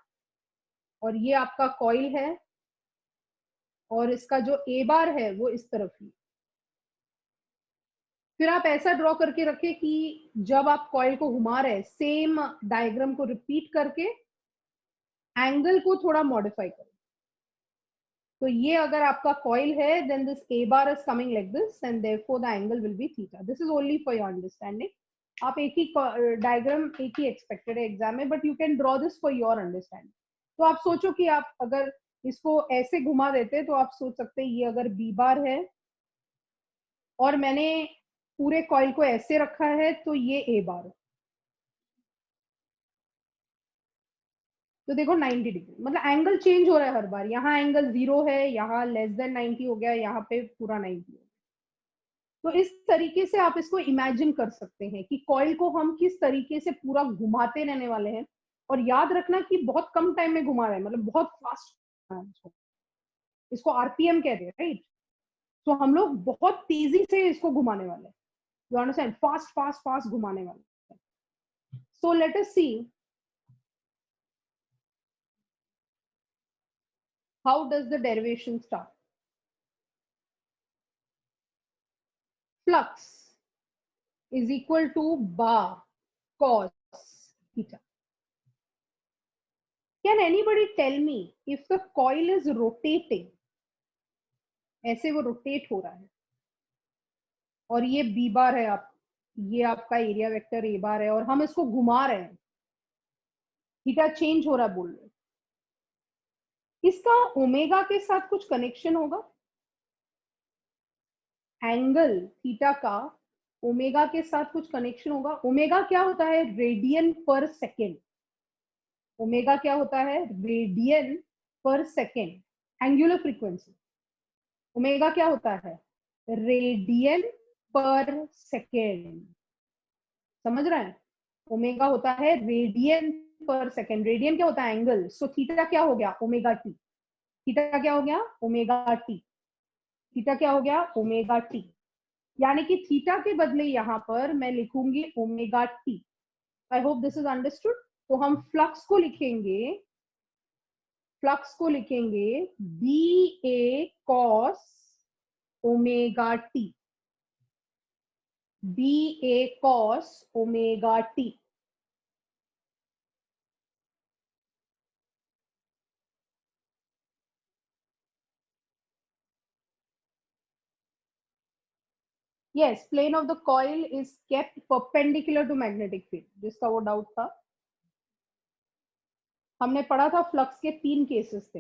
Speaker 1: और ये आपका कॉइल है और इसका जो ए बार है वो इस तरफ ही। फिर आप ऐसा ड्रॉ करके रखें कि जब आप कॉइल को घुमा रहे हैं, सेम डायग्राम को रिपीट करके एंगल को थोड़ा मॉडिफाई करें। तो ये अगर आपका कॉइल है, then this A bar is coming like this and therefore the angle will be theta. This is only for your understanding. आप एक ही डायग्राम एक ही एक्सपेक्टेड है एग्जाम में, but you can draw this for your understanding. तो आप सोचो कि आप अगर इसको ऐसे घुमा देते तो आप सोच सकते हैं ये अगर बी बार है और मैंने पूरे कॉइल को ऐसे रखा है तो ये ए बार है। तो देखो 90 डिग्री, मतलब एंगल चेंज हो रहा है हर बार। यहाँ एंगल 0 है, यहाँ लेस देन 90 हो गया, यहाँ पे पूरा 90 हो गया। तो इस तरीके से आप इसको इमेजिन कर सकते हैं कि कॉइल को हम किस तरीके से पूरा घुमाते रहने वाले हैं। और याद रखना कि बहुत कम टाइम में घुमा रहे हैं, मतलब बहुत फास्ट। इसको आरपीएम कहते हैं, राइट? तो हम लोग बहुत तेजी से इसको घुमाने वाले हैं, you understand? Fast fast fast घुमाने वाले। So let us see how does the derivation start. Flux is equal to bar cos theta. Can anybody tell me if the coil is rotating? ऐसे वो रोटेट हो रहा है और ये B bar है, आप ये आपका एरिया वेक्टर ए बार है और हम इसको घुमा रहे हैं, थीटा चेंज हो रहा है बोल रहे। इसका ओमेगा के साथ कुछ कनेक्शन होगा? एंगल थीटा का ओमेगा के साथ कुछ कनेक्शन होगा? ओमेगा क्या होता है? रेडियन पर सेकेंड। ओमेगा क्या होता है? रेडियन पर सेकेंड, एंगुलर फ्रीक्वेंसी। ओमेगा क्या होता है? रेडियन पर सेकेंड। समझ रहे हैं? ओमेगा होता है रेडियन पर सेकेंड। रेडियन क्या होता है? एंगल। सो थीटा क्या हो गया? Omega T. थीटा क्या हो गया? Omega T. थीटा क्या हो गया? Omega T. यानी कि थीटा के बदले यहां पर मैं लिखूंगी omega T. I hope this is understood. तो हम फ्लक्स को लिखेंगे, फ्लक्स को लिखेंगे B A cos omega T, B A cos omega T. Yes, plane of the coil is kept perpendicular to magnetic field, जिसका वो डाउट था। हमने पढ़ा था फ्लक्स के 3 केसेस थे।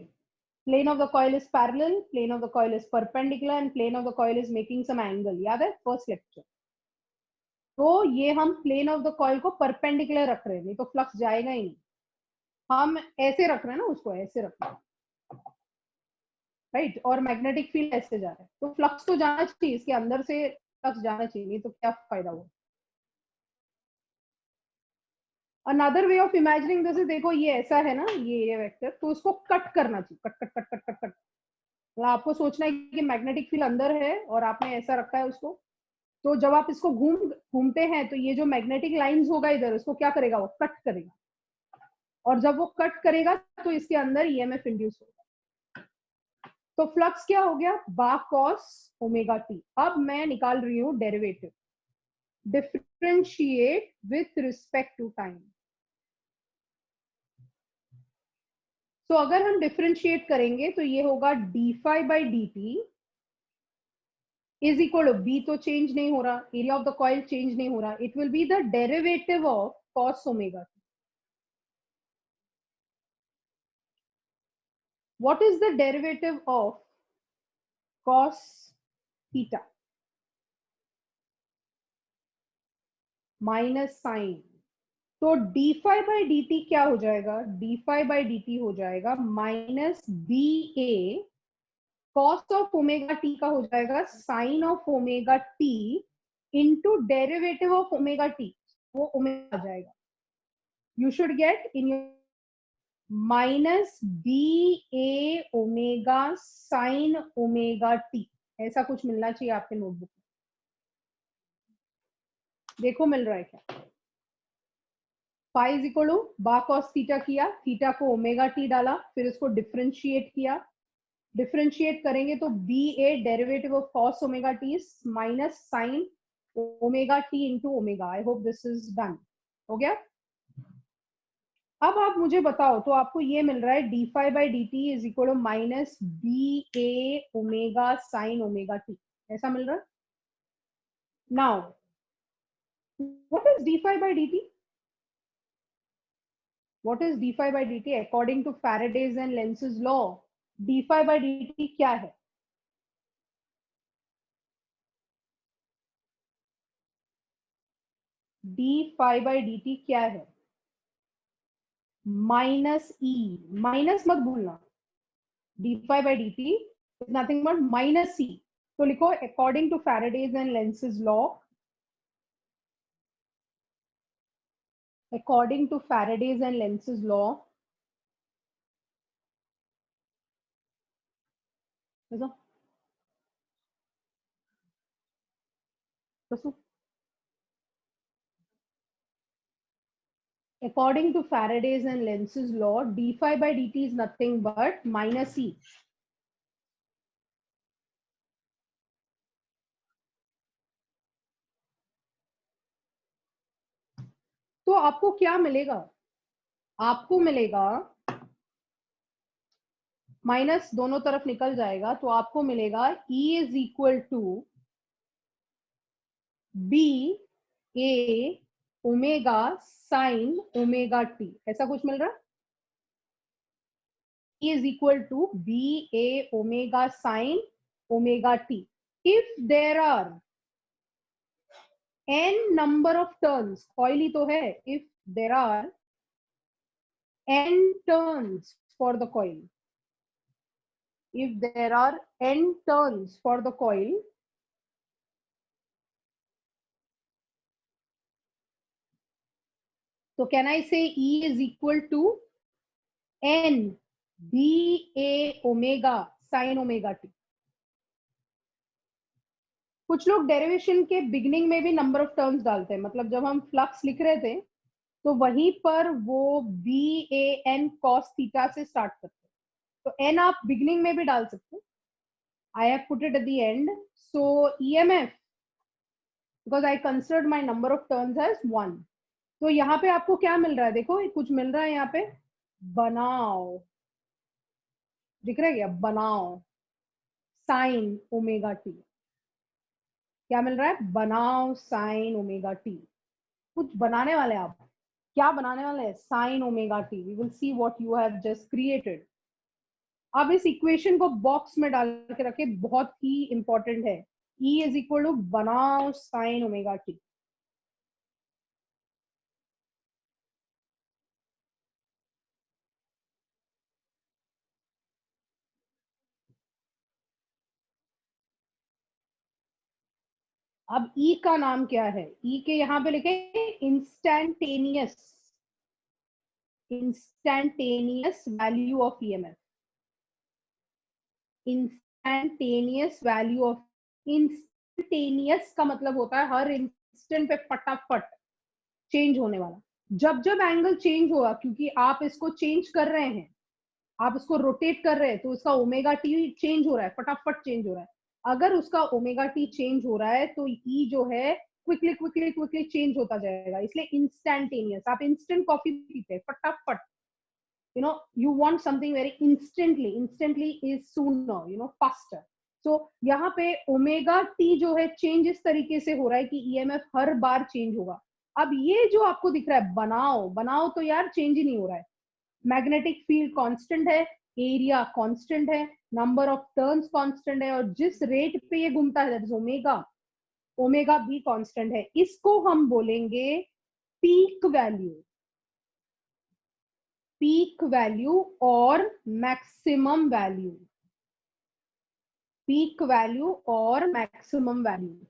Speaker 1: Plane of the coil is parallel, plane of the coil is perpendicular and plane of the coil is making some angle. याद है फर्स्ट लेक्चर? तो ये हम प्लेन ऑफ द कॉइल को परपेंडिकुलर रख रहे हैं, नहीं तो फ्लक्स जाएगा ही नहीं। हम ऐसे रख रहे हैं ना, उसको ऐसे रख रहे हैं, राइट? और मैग्नेटिक फील्ड ऐसे जा रहा है, तो फ्लक्स तो जाना चाहिए, इसके अंदर से फ्लक्स जाना चाहिए, नहीं तो क्या फायदा हुआ। Another way of imagining this is, देखो ये ऐसा है ना, ये वेक्टर, तो उसको कट करना चाहिए, cut cut cut cut cut cut. तो आपको सोचना है कि मैग्नेटिक फील्ड अंदर है और आपने ऐसा रखा है उसको, तो जब आप इसको घूमते हैं तो ये जो मैग्नेटिक लाइंस होगा इधर, उसको क्या करेगा, वो कट करेगा, और जब वो कट करेगा तो इसके अंदर ईएमएफ इंड्यूस होगा। तो फ्लक्स क्या हो गया, बा कॉस ओमेगा टी। अब मैं निकाल रही हूं derivative, differentiate with respect to time. तो अगर हम डिफरेंशिएट करेंगे तो ये होगा D phi by D T is equal to, B तो चेंज नहीं हो रहा, area of the coil change नहीं हो रहा, it will be the derivative of cos omega t. What is the derivative of cos theta? Minus sine. तो d phi by D t क्या हो जाएगा, d phi by D T हो जाएगा minus B A cos of omega T का हो जाएगा sine of omega T into derivative of omega T, वो ओमेगा आ जाएगा। You should get in your minus B A omega sine omega T, ऐसा कुछ मिलना चाहिए आपके नोटबुक में। देखो मिल रहा है क्या? फाई इज इक्वल टू बा कॉस थीटा किया, थीटा को ओमेगा टी डाला, फिर इसको डिफरेंशिएट किया, डिफरेंशिएट करेंगे तो B A derivative of cos omega T minus sine omega T into omega. I hope this is done. हो गया? अब आप मुझे बताओ, तो आपको ये मिल रहा है D phi by D T is equal to minus B A omega sine omega T, ऐसा मिल रहा है। Now what is D phi by D T? What is d phi by dt according to Faraday's and Lenz's law? d phi by dt क्या है? d phi by dt क्या है? Minus ई, minus मत भूलना, d phi by dt is nothing but minus c। तो लिखो according to Faraday's and Lenz's law, according to Faraday's and Lenz's law, according to Faraday's and Lenz's law, d phi by dt is nothing but minus e। तो आपको क्या मिलेगा? आपको मिलेगा minus, दोनों तरफ निकल जाएगा, तो आपको मिलेगा E is equal to B A omega sine omega T, ऐसा कुछ मिल रहा है। E is equal to B A omega sin omega t. If there are n number of turns, coil ही तो है, if there are n turns for the coil, if there are n turns for the coil, so can I say E is equal to n b a omega sin omega t? कुछ लोग derivation के beginning में भी number of terms डालते हैं, मतलब जब हम फ्लक्स लिख रहे थे तो वहीं पर वो B A N cos theta से स्टार्ट करते हैं, तो एन आप बिगिनिंग में भी डाल सकते हैं। I have put it at the end. So EMF, because I considered my number of turns as 1. तो यहाँ पे आपको क्या मिल रहा है, देखो कुछ मिल रहा है यहाँ पे, बनाओ, दिख रहा है क्या, बनाओ साइन ओमेगा टी, क्या मिल रहा है, बनाओ साइन ओमेगा टी, कुछ बनाने वाले हैं आप, क्या बनाने वाले हैं, sine omega T, we will see what you have just created. अब इस इक्वेशन को बॉक्स में डाल के रखे, बहुत ही इंपॉर्टेंट है, E इज इक्वल टू बनाओ साइन ओमेगा टी। अब E का नाम क्या है, E के यहाँ पे लिखे instantaneous, instantaneous value of EMF, instantaneous value of, instantaneous का मतलब होता है हर इंस्टेंट पे फटाफट चेंज होने वाला। जब जब एंगल चेंज होगा, क्योंकि आप इसको चेंज कर रहे हैं, आप इसको रोटेट कर रहे हैं, तो उसका ओमेगा टी चेंज हो रहा है, फटाफट चेंज हो रहा है। अगर उसका ओमेगा टी चेंज हो रहा है तो ई जो है क्विकली क्विकली क्विकली चेंज होता जाएगा, इसलिए इंस्टैंटेनियस। आप इंस्टेंट कॉफी पीते हैं फटाफट, you know you want something very instantly is sooner, faster. So यहाँ पे ओमेगा टी जो है चेंज इस तरीके से हो रहा है कि ईएमएफ हर बार चेंज होगा। अब ये जो आपको दिख रहा है बनाओ, बनाओ तो यार चेंज ही नहीं हो रहा है, मैग्नेटिक फील्ड कांस्टेंट है, एरिया कांस्टेंट है, नंबर ऑफ टर्न्स कांस्टेंट है, और जिस रेट पे ये घूमता है दैट इज ओमेगा, ओमेगा भी कांस्टेंट है। इसको हम बोलेंगे पीक वैल्यू, पीक वैल्यू और मैक्सिमम वैल्यू, पीक वैल्यू और मैक्सिमम वैल्यू।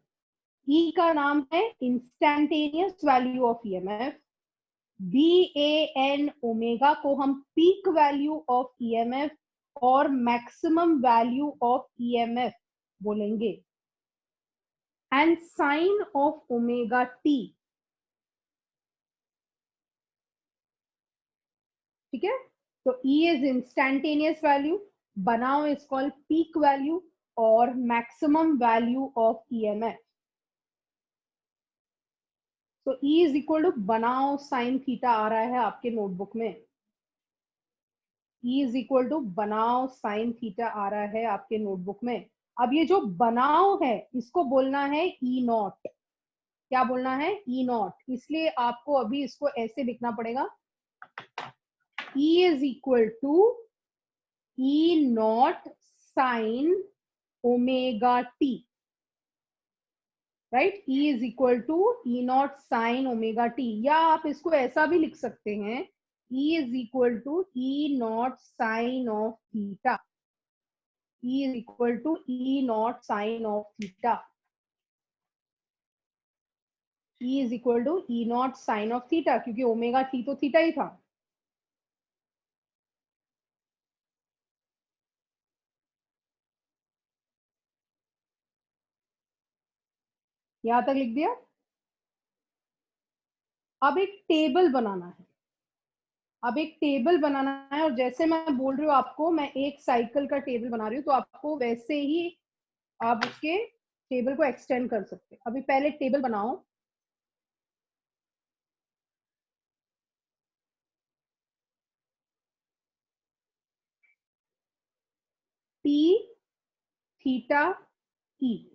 Speaker 1: ई का नाम है instantaneous value of EMF, BAN omega को हम पीक वैल्यू ऑफ ईएमएफ और मैक्सिमम वैल्यू ऑफ ईएमएफ बोलेंगे, and sign of omega T, ठीक है। तो E इज इंस्टैंटेनियस वैल्यू, बनाओ इज कॉल्ड पीक वैल्यू और मैक्सिमम वैल्यू ऑफ ईएमएफ। तो E इज इक्वल टू बनाओ साइन थीटा आ रहा है आपके नोटबुक में, E इज इक्वल टू बनाओ साइन थीटा आ रहा है आपके नोटबुक में। अब ये जो बनाओ है इसको बोलना है E नॉट, क्या बोलना है, E नॉट, इसलिए आपको अभी इसको ऐसे लिखना पड़ेगा, E is equal to E naught sine omega T, right, E is equal to E naught sine omega T, या आप इसको ऐसा भी लिख सकते हैं, E is equal to E naught sine of theta, E is equal to E naught sine of theta, E is equal to E naught sine of theta, क्योंकि omega T तो थीटा ही था। यहां तक लिख दिया। अब एक टेबल बनाना है, अब एक टेबल बनाना है, और जैसे मैं बोल रही हूँ आपको, मैं एक साइकिल का टेबल बना रही हूँ, तो आपको वैसे ही आप उसके टेबल को एक्सटेंड कर सकते हैं। अभी पहले टेबल बनाओ, टी थीटा ई,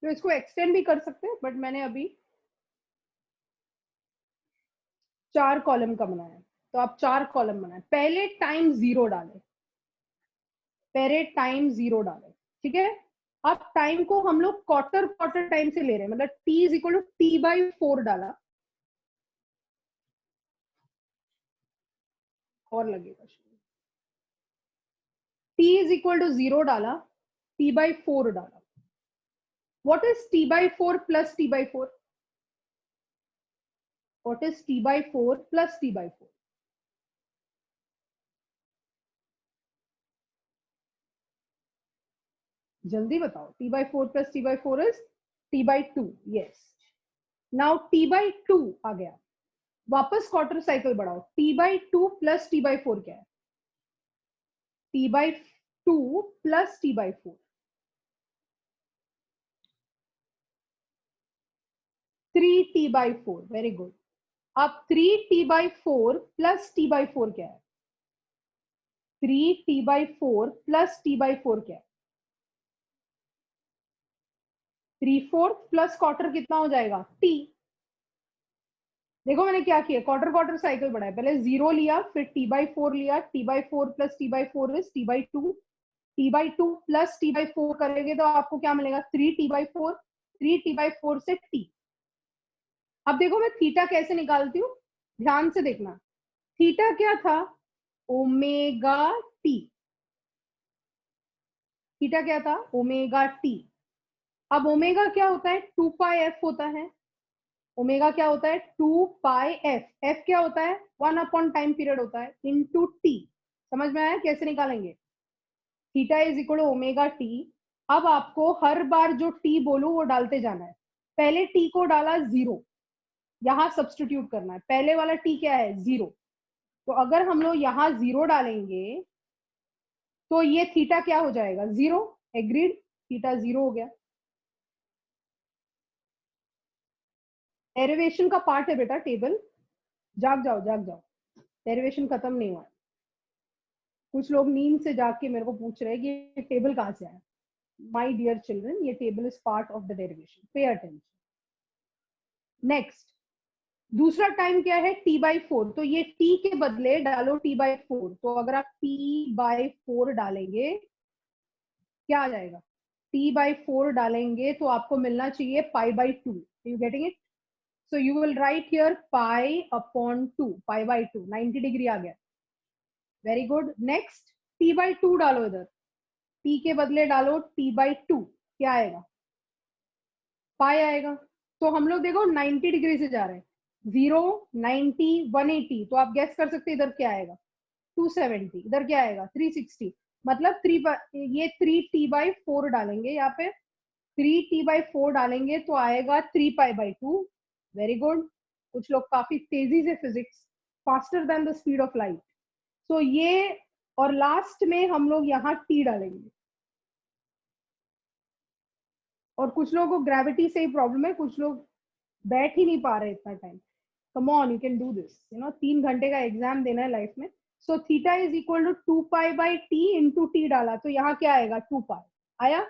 Speaker 1: तो इसको एक्सटेंड भी कर सकते हैं, बट मैंने अभी 4 कॉलम का बनाया, तो आप 4 कॉलम बनाए, पहले टाइम 0 डालें, पहले टाइम 0 डालें, ठीक है। अब टाइम को हम लोग क्वार्टर क्वार्टर टाइम से ले रहे हैं, मतलब t is equal to T/4 डाला, और लगेगा t इज इक्वल टू 0 डाला, T/4 डाला। What is T/4 plus T/4, what is T/4 plus T/4, जल्दी बताओ, T/4 plus T/4 is T/2, yes. Now T/2 आ गया, वापस क्वार्टर साइकिल बढ़ाओ, t/2 प्लस t/4 क्या है? t/2 plus t/4, 3t/4, very good. अब 3t/4 प्लस t/4 क्या है? 3t/4 प्लस t/4 क्या है? 3/4 प्लस क्वार्टर कितना हो जाएगा? t। देखो मैंने क्या किया, क्वार्टर क्वार्टर साइकिल बढ़ाया, पहले 0 लिया, फिर t/4 लिया, t/4 plus t/4 is t/2, t/2 plus t/4 करेंगे तो आपको क्या मिलेगा? 3t/4, 3t/4 से t। अब देखो मैं थीटा कैसे निकालती हूँ, ध्यान से देखना। थीटा क्या था? Omega T. थीटा क्या था? Omega T. अब ओमेगा क्या होता है? 2πf होता है। ओमेगा क्या होता है? 2πf। एफ क्या होता है? 1 अपॉन टाइम पीरियड होता है, इनटू टी। समझ में आया कैसे निकालेंगे? Theta is equal to omega T. अब आपको हर बार जो टी बोलू वो डालते जाना है। पहले टी को डाला 0, यहां सब्सटीट्यूट करना है। पहले वाला टी क्या है? 0। तो अगर हम लोग यहाँ 0 डालेंगे तो ये थीटा क्या हो जाएगा? 0। एग्रीड, थीटा 0 हो गया। डेरिवेशन का पार्ट है बेटा टेबल, जाग जाओ जाग जाओ, डेरिवेशन खत्म नहीं हुआ। कुछ लोग नींद से जाग के मेरे को पूछ रहे हैं कि ये टेबल कहाँ से आया। माय डियर चिल्ड्रन, ये table is part of the derivation, pay attention. Next, दूसरा टाइम क्या है? t/4। तो ये t के बदले डालो t/4। तो अगर आप t/4 डालेंगे क्या आ जाएगा? t/4 डालेंगे तो आपको मिलना चाहिए π/2। You getting it? So you will write here π/2, π/2, 90 degree आ गया। Very good. नेक्स्ट, t/2 डालो इधर, t के बदले डालो t/2, क्या आएगा? पाई आएगा। तो हम लोग देखो 90 डिग्री से जा रहे हैं, 0, 90, 180। तो आप गैस कर सकते हैं इधर क्या आएगा? 270। इधर क्या आएगा? 360। मतलब ये 3t/4 डालेंगे यहाँ पे, 3t/4 डालेंगे तो आएगा 3π/2। Very good. कुछ लोग काफी तेजी से physics, faster than the speed of light. So ये, और लास्ट में हम लोग यहाँ t डालेंगे। और कुछ लोगों को ग्रेविटी से ही प्रॉब्लम है, कुछ लोग बैठ ही नहीं पा रहे इतना time. Come on, you can do this, 3 घंटे का एग्जाम देना है लाइफ में। So theta is equal to 2π/t into T डाला तो यहाँ क्या आएगा? 2π। आया?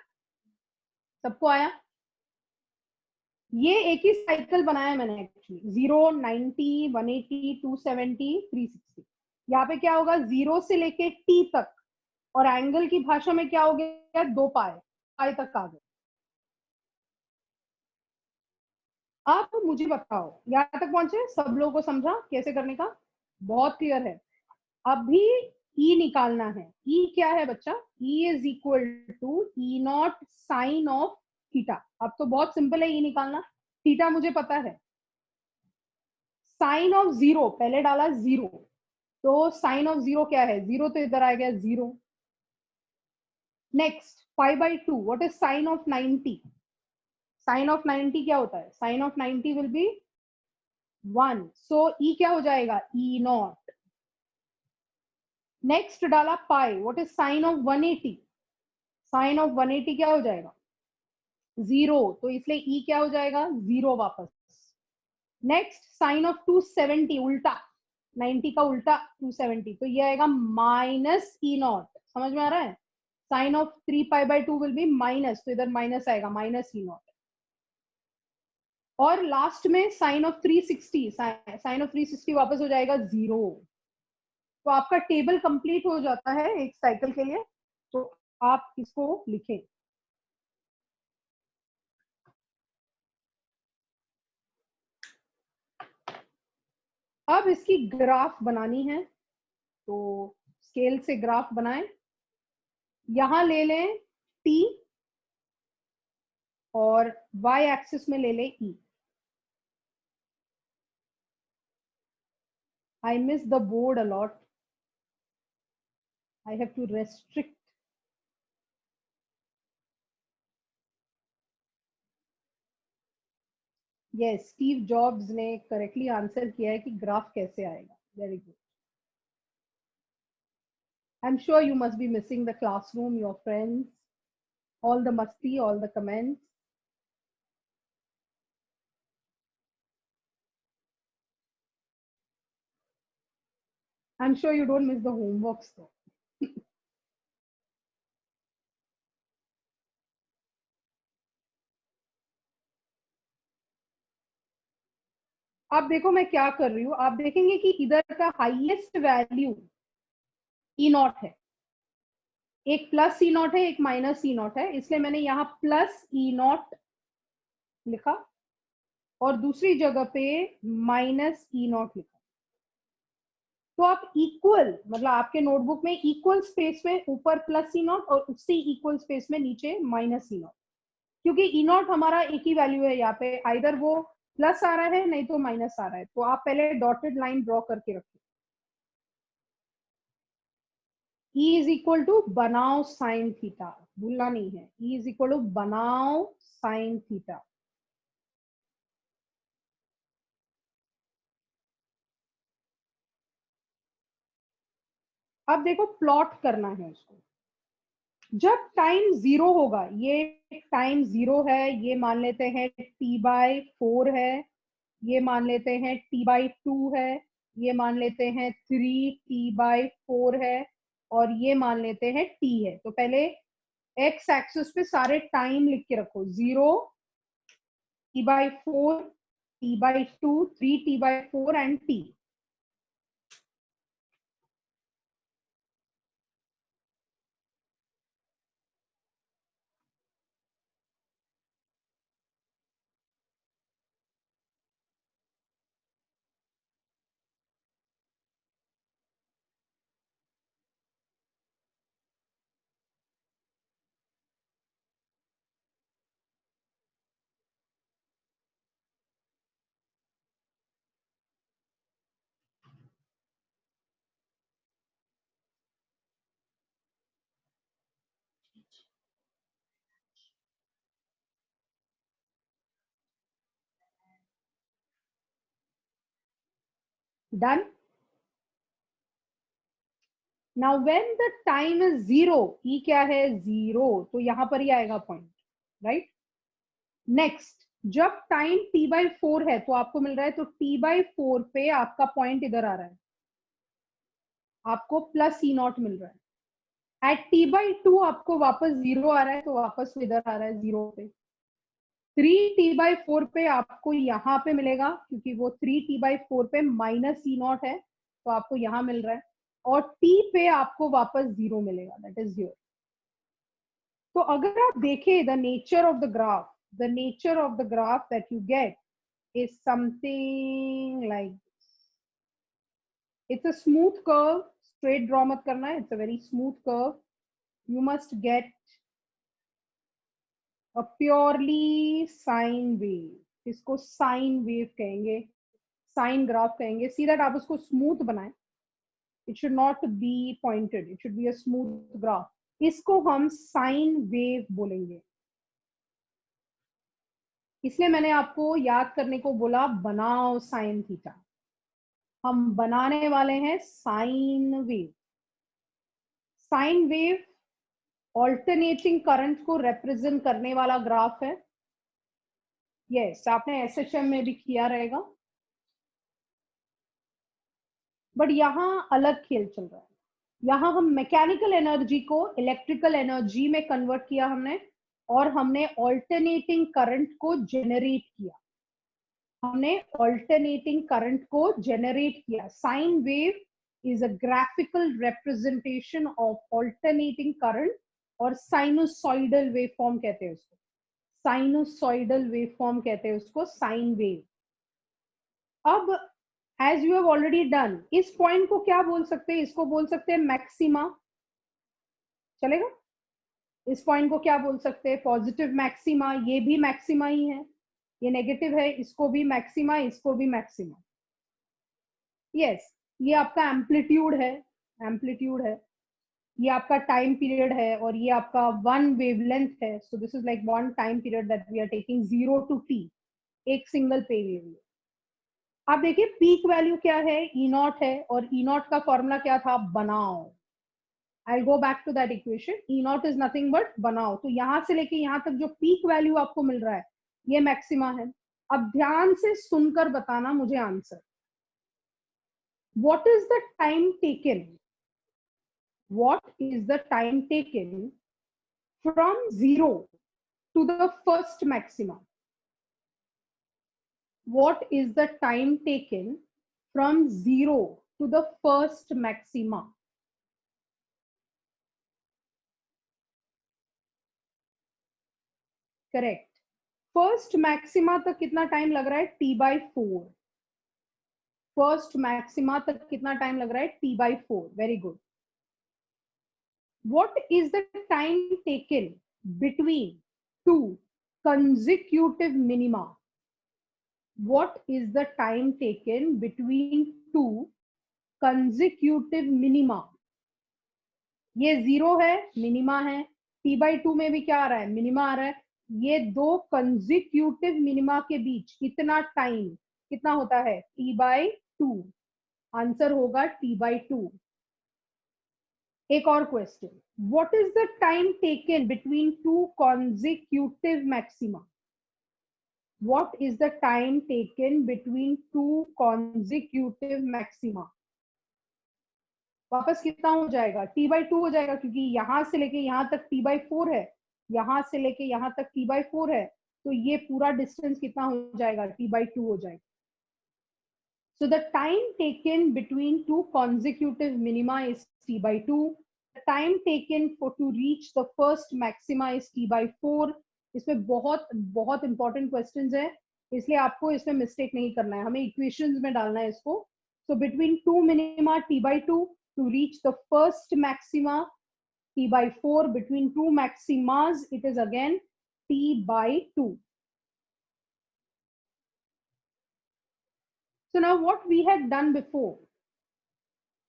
Speaker 1: सबको आया? ये एक ही साइकिल बनाया मैंने एक्चुअली, 0, 90, 180, 270, 360। यहाँ पे क्या होगा? 0 से लेके टी तक, और एंगल की भाषा में क्या हो गया? 2π, पाई तक आ गए। आप मुझे बताओ यहाँ तक पहुंचे? सब लोगों को समझा कैसे करने का? बहुत क्लियर है। अभी ई निकालना है। ई क्या है बच्चा? E is equal to E naught sine of theta. अब तो बहुत सिंपल है ई निकालना। थीटा मुझे पता है, साइन ऑफ 0 पहले डाला 0, तो साइन ऑफ 0 क्या है? 0 तो इधर आ गया 0। Next, π/2, what is sine of 90? Sine of 90 क्या होता है? Sine of 90 will be 1। So e क्या हो जाएगा? E naught. नेक्स्ट डाला pi, what is sine of 180? Sine of 180 क्या हो जाएगा? 0। तो इसलिए ई क्या हो जाएगा? 0 वापस। नेक्स्ट, साइन ऑफ 270, उल्टा, 90 का उल्टा 270, तो ये आएगा माइनस ई नॉट। समझ में आ रहा है? Sine of 3π/2 will be minus, तो इधर माइनस आएगा, माइनस ई नॉट। और लास्ट में साइन ऑफ 360, साइन ऑफ 360 वापस हो जाएगा 0। तो आपका टेबल कंप्लीट हो जाता है एक साइकिल के लिए। तो आप इसको लिखें। अब इसकी ग्राफ बनानी है, तो स्केल से ग्राफ बनाएं। यहां ले लें t और y एक्सिस में ले लें e। I miss the board a lot. I have to restrict. Yes, Steve jobs ने करेक्टली आंसर किया है कि ग्राफ कैसे आएगा. Very good. I am sure you must be missing the classroom, your friends, all the masti, all the comments. I'm sure you don't miss the homeworks though. आप देखो मैं क्या कर रही हूँ, आप देखेंगे कि इधर का हाईएस्ट वैल्यू ई नॉट है, एक प्लस ई नॉट है, एक माइनस ई नॉट है, इसलिए मैंने यहाँ प्लस ई नॉट लिखा और दूसरी जगह पे माइनस ई नॉट लिखा. तो आप इक्वल, मतलब आपके नोटबुक में इक्वल स्पेस में ऊपर प्लस ई नॉट और उससे इक्वल स्पेस में नीचे माइनस ई नॉट, क्योंकि ई नॉट हमारा एक ही वैल्यू है यहाँ पे, आइदर वो प्लस आ रहा है नहीं तो माइनस आ रहा है. तो आप पहले डॉटेड लाइन ड्रॉ करके रखिए. E इज इक्वल टू बनाओ साइन थीटा, भूलना नहीं है. E इज इक्वल टू बनाओ साइन थीटा. अब देखो प्लॉट करना है उसको. जब टाइम 0 होगा, ये टाइम 0 है, ये मान लेते हैं t/4 है, ये मान लेते हैं t/2 है, ये मान लेते हैं 3t/4 है, और ये मान लेते हैं t है. तो पहले एक्स एक्सिस पे सारे टाइम लिख के रखो. 0, t/4, t/2, 3t/4 and t. Done. Now when the time is 0, ई क्या है 0, तो यहां पर ही आएगा पॉइंट, राइट. नेक्स्ट, जब टाइम t/4 है तो आपको मिल रहा है, तो t/4 पे आपका पॉइंट इधर आ रहा है, आपको प्लस ई नॉट मिल रहा है. एट t/2 आपको वापस 0 आ रहा है, तो वापस इधर आ रहा है 0 पे. 3t/4 पे आपको यहाँ पे मिलेगा, क्योंकि वो 3t/4 पे माइनस ई नॉट है, तो आपको यहाँ मिल रहा है. और t पे आपको वापस 0 मिलेगा, दैट इज 0. तो अगर आप देखें the nature of the graph, the nature of the graph that you get is something like, it's a smooth curve. Straight draw मत करना है, it's a very smooth curve. You must get a purely sine wave, इसको sine wave कहेंगे, sign graph कहेंगे. See that आप उसको smooth बनाएं. It should not be pointed, it should be a smooth graph. इसको हम साइन वेव बोलेंगे. इसलिए मैंने आपको याद करने को बोला, बनाओ साइन थीटा. हम बनाने वाले हैं sine wave. Sine wave alternating current को रिप्रेजेंट करने वाला ग्राफ है. यस, आपने एसएचएम में भी किया रहेगा, बट यहाँ अलग खेल चल रहा है. यहाँ हम मैकेनिकल एनर्जी को इलेक्ट्रिकल एनर्जी में कन्वर्ट किया हमने, और हमने ऑल्टरनेटिंग करंट को जेनरेट किया. हमने ऑल्टरनेटिंग करंट को जेनरेट किया. Sine wave is a graphical representation of alternating current, और साइनोसॉइडल वेवफॉर्म कहते हैं उसको. साइनोसॉइडल वेवफॉर्म कहते हैं उसको साइन वेव. अब as you have already done, इस पॉइंट को क्या बोल सकते हैं, इसको बोल सकते हैं मैक्सिमा. चलेगा. इस पॉइंट को क्या बोल सकते हैं, पॉजिटिव मैक्सिमा. ये भी मैक्सिमा ही है, ये नेगेटिव है, इसको भी मैक्सिमा, इसको भी मैक्सिमा. यस, ये आपका एम्पलीट्यूड है, एम्पलीट्यूड है. ये आपका टाइम पीरियड है, और ये आपका वन वेवलेंथ है. So this is like one time period that we are taking 0 to t. एक सिंगल पे वेव। आप देखिए पीक वैल्यू क्या है, ई नॉट है, और ई नॉट का फॉर्मूला क्या था, बनाओ। I go back to that equation, e naught is nothing but बनाओ। तो यहां से लेके यहां तक जो पीक वैल्यू आपको मिल रहा है ये मैक्सिमा है। अब ध्यान से सुनकर बताना मुझे answer, what is the time taken, what is the time taken from 0 to the first maxima? What is the time taken from 0 to the first maxima? Correct. First maxima तक कितना टाइम लग रहा है, t/4। फर्स्ट मैक्सिमा तक कितना time लग रहा है, t/4। Very good. What is the time taken between two consecutive minima? What is the time taken between two consecutive minima? ये 0 है, मिनिमा है, t/2 में भी क्या आ रहा है, मिनिमा आ रहा है। ये दो कंजिक्यूटिव मिनिमा के बीच कितना टाइम, कितना होता है, t/2। आंसर होगा t/2। एक और question, what is the time taken between two consecutive maxima? What is the time taken between two consecutive maxima? वापस कितना हो जाएगा, t/2 हो जाएगा, क्योंकि यहां से लेके यहां तक t/4 है, यहां से लेके यहां तक t/4 है, तो ये पूरा डिस्टेंस कितना हो जाएगा, t/2 हो जाएगा। So the time taken between two consecutive minima is t/2. The time taken to reach the first maxima is t/4. इसमें बहुत बहुत इंपॉर्टेंट क्वेश्चंस है, इसलिए आपको इसमें मिस्टेक नहीं करना है, हमें इक्वेशंस में डालना है इसको। So between two minima t/2 to reach the first maxima t/4. Between two maximas it is again t/2. So now what we had done before,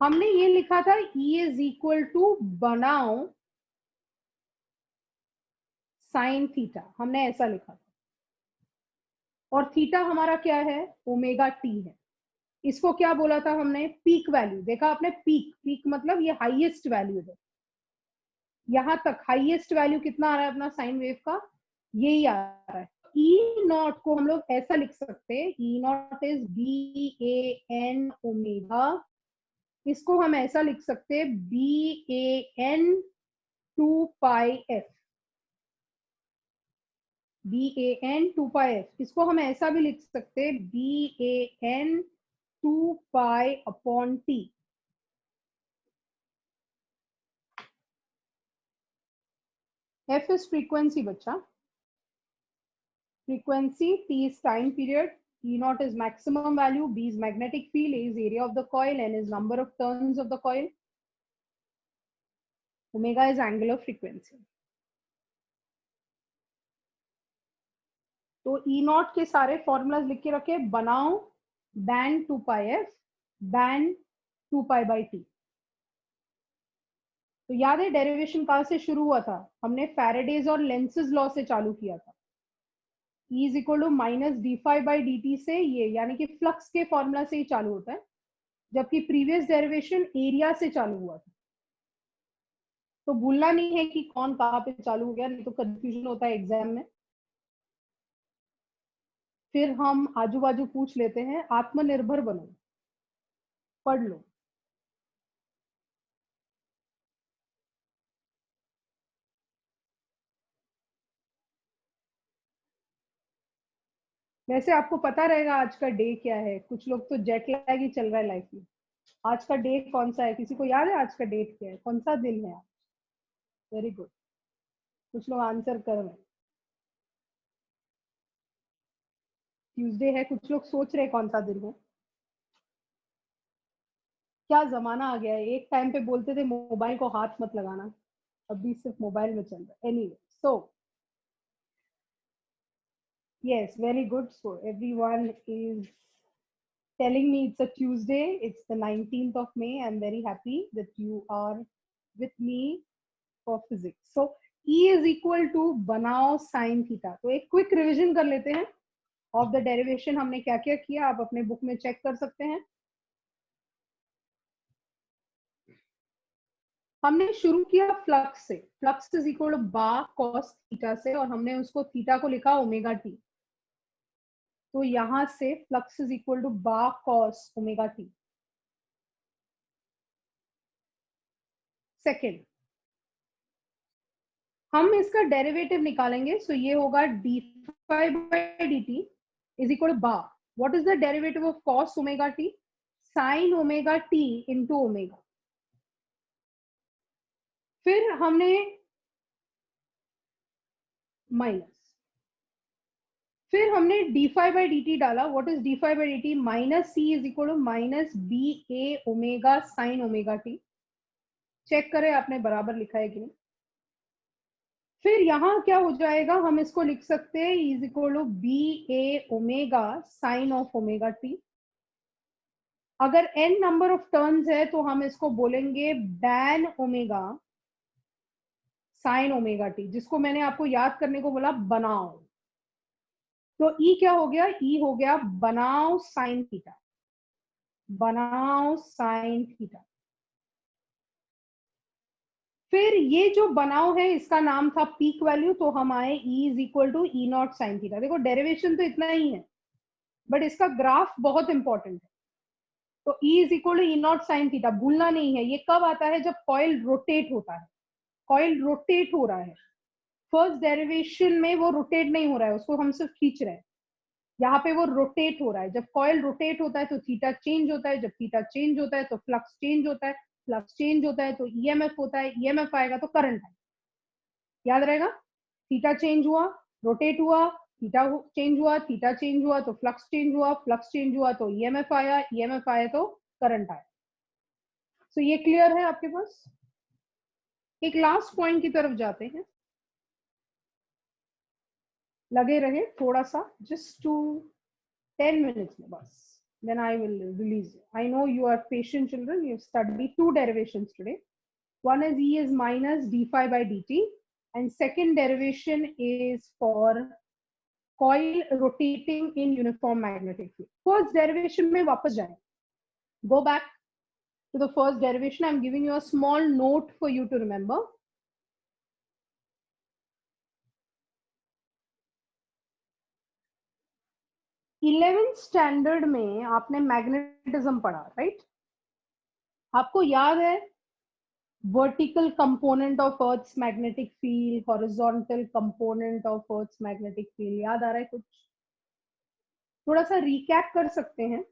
Speaker 1: हमने ये लिखा था E is equal to बनाओ साइन थीटा, हमने ऐसा लिखा था, और थीटा हमारा क्या है, ओमेगा टी है। इसको क्या बोला था हमने, पीक वैल्यू। देखा आपने, पीक, पीक मतलब ये हाईएस्ट वैल्यू है, यहां तक हाईएस्ट वैल्यू कितना आ रहा है अपना साइन वेव का, यही आ रहा है। ई नॉट को हम लोग ऐसा लिख सकते हैं, ई नॉट इज BAN ओमेगा। इसको हम ऐसा लिख सकते हैं, BAN 2πf, BAN 2πf। इसको हम ऐसा भी लिख सकते हैं, BAN 2π/T। F is frequency बच्चा, frequency, T is time period, E naught is maximum value, B is magnetic field, A is area of the coil, N is number of turns of the coil, omega is angular frequency। तो E naught के सारे formulas लिख के रखे, बनाओ ban 2πf, ban 2π/T। तो याद है डेरिवेशन कहां से शुरू हुआ था, हमने फैराडेज और लेंसेज लॉ से चालू किया था। E is equal to minus d∅/dt से, ये यानी कि फ्लक्स के फॉर्मूला से ही चालू होता है, जबकि प्रीवियस डेरिवेशन एरिया से चालू हुआ था। तो भूलना नहीं है कि कौन कहाँ पे चालू हो गया, नहीं तो कंफ्यूजन होता है एग्जाम में। फिर हम आजू बाजू पूछ लेते हैं, आत्मनिर्भर बनो, पढ़ लो। वैसे आपको पता रहेगा आज का डे क्या है, कुछ लोग तो जेट लैग ही चल रहा है लाइफ में। आज का डे कौन सा है, किसी को याद है आज का डेट क्या है, कौन सा दिन है आज? वेरी गुड, कुछ लोग आंसर कर रहे हैं, ट्यूसडे है, कुछ लोग सोच रहे हैं कौन सा दिन है। क्या जमाना आ गया है, एक टाइम पे बोलते थे मोबाइल को हाथ मत लगाना, अभी सिर्फ मोबाइल में चल रहा है। Anyway, so yes, very good. So everyone is telling me it's a Tuesday, it's the 19th of May. I'm very happy that you are with me for physics. So E is equal to बनाओ sin theta। तो एक quick revision कर लेते हैं, of the derivation हमने क्या क्या किया आप अपने बुक में चेक कर सकते हैं। हमने शुरू किया फ्लक्स से, फ्लक्स इज इक्वल टू बा कॉस थीटा से, और हमने उसको थीटा को लिखा ओमेगा टी। तो यहां से फ्लक्स इज इक्वल टू बा कॉस ओमेगा टी। सेकेंड, हम इसका डेरिवेटिव निकालेंगे। सो ये होगा D phi by D T is equal to बा, what is the derivative of cos omega t, sine omega T into omega. फिर हमने minus, फिर हमने d five by D t डाला, what is d five by D t, minus C is equal to minus B A omega sine omega T. Check करें आपने बराबर लिखा है कि नहीं। फिर यहां क्या हो जाएगा, हम इसको लिख सकते हैं is equal to B A omega sine of omega T. अगर n नंबर ऑफ टर्न्स है तो हम इसको बोलेंगे डैन ओमेगा साइन ओमेगा टी, जिसको मैंने आपको याद करने को बोला बनाओ। तो ई क्या हो गया, ई हो गया बनाओ साइन थीटा, बनाओ साइन थीटा। फिर ये जो बनाओ है इसका नाम था पीक वैल्यू, तो हम आए E is equal to E naught sine theta. देखो डेरिवेशन तो इतना ही है, बट इसका ग्राफ बहुत इंपॉर्टेंट है। तो E is equal to E naught sine theta, भूलना नहीं है। ये कब आता है, जब कॉइल रोटेट होता है, कॉइल रोटेट हो रहा है। फर्स्ट डेरिवेशन में वो रोटेट नहीं हो रहा है, उसको हम सिर्फ खींच रहे हैं। यहाँ पे वो रोटेट हो रहा है। जब कॉइल रोटेट होता है तो थीटा चेंज होता है, जब थीटा चेंज होता है तो फ्लक्स चेंज होता है, फ्लक्स चेंज होता है तो ईएमएफ होता है, ईएमएफ आएगा तो करंट आएगा। याद रहेगा, थीटा चेंज हुआ, रोटेट हुआ, थीटा चेंज हुआ, थीटा चेंज हुआ तो फ्लक्स चेंज हुआ, फ्लक्स चेंज हुआ तो ईएमएफ आया, ईएमएफ आया तो करंट आया। सो ये क्लियर है आपके पास। एक लास्ट पॉइंट की तरफ जाते हैं, लगे रहे थोड़ा सा, जस्ट टू 10 minutes में बस, then I will release you. I know you are patient children, you have studied two derivations today. One is E is minus d phi by dt, and second derivation is for coil rotating in uniform magnetic field. First derivation में वापस जाएं, go back to the first derivation. I'm giving you a small note for you to remember. 11th standard में आपने magnetism पढ़ा, right? आपको याद है vertical component of earth's magnetic field, horizontal component of earth's magnetic field, याद आ रहा है कुछ? थोड़ा सा रिकैप कर सकते हैं,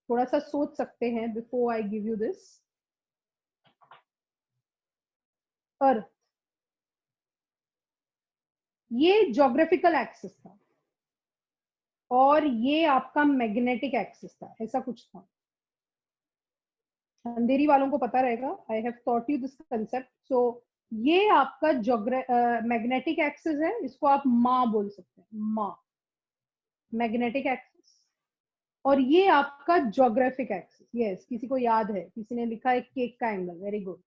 Speaker 1: थोड़ा सा सोच सकते हैं before I give you this. Earth, ये ज्योग्राफिकल एक्सिस था और ये आपका मैग्नेटिक एक्सिस था, ऐसा कुछ था। अंधेरी वालों को पता रहेगा, I have taught you this concept. So ये आपका मैग्नेटिक एक्सिस है, इसको आप माँ बोल सकते हैं, माँ, मैग्नेटिक एक्सिस। और ये आपका ज्योग्राफिक एक्सिस, यस, किसी को याद है, किसी ने लिखा है केक का एंगल, वेरी गुड।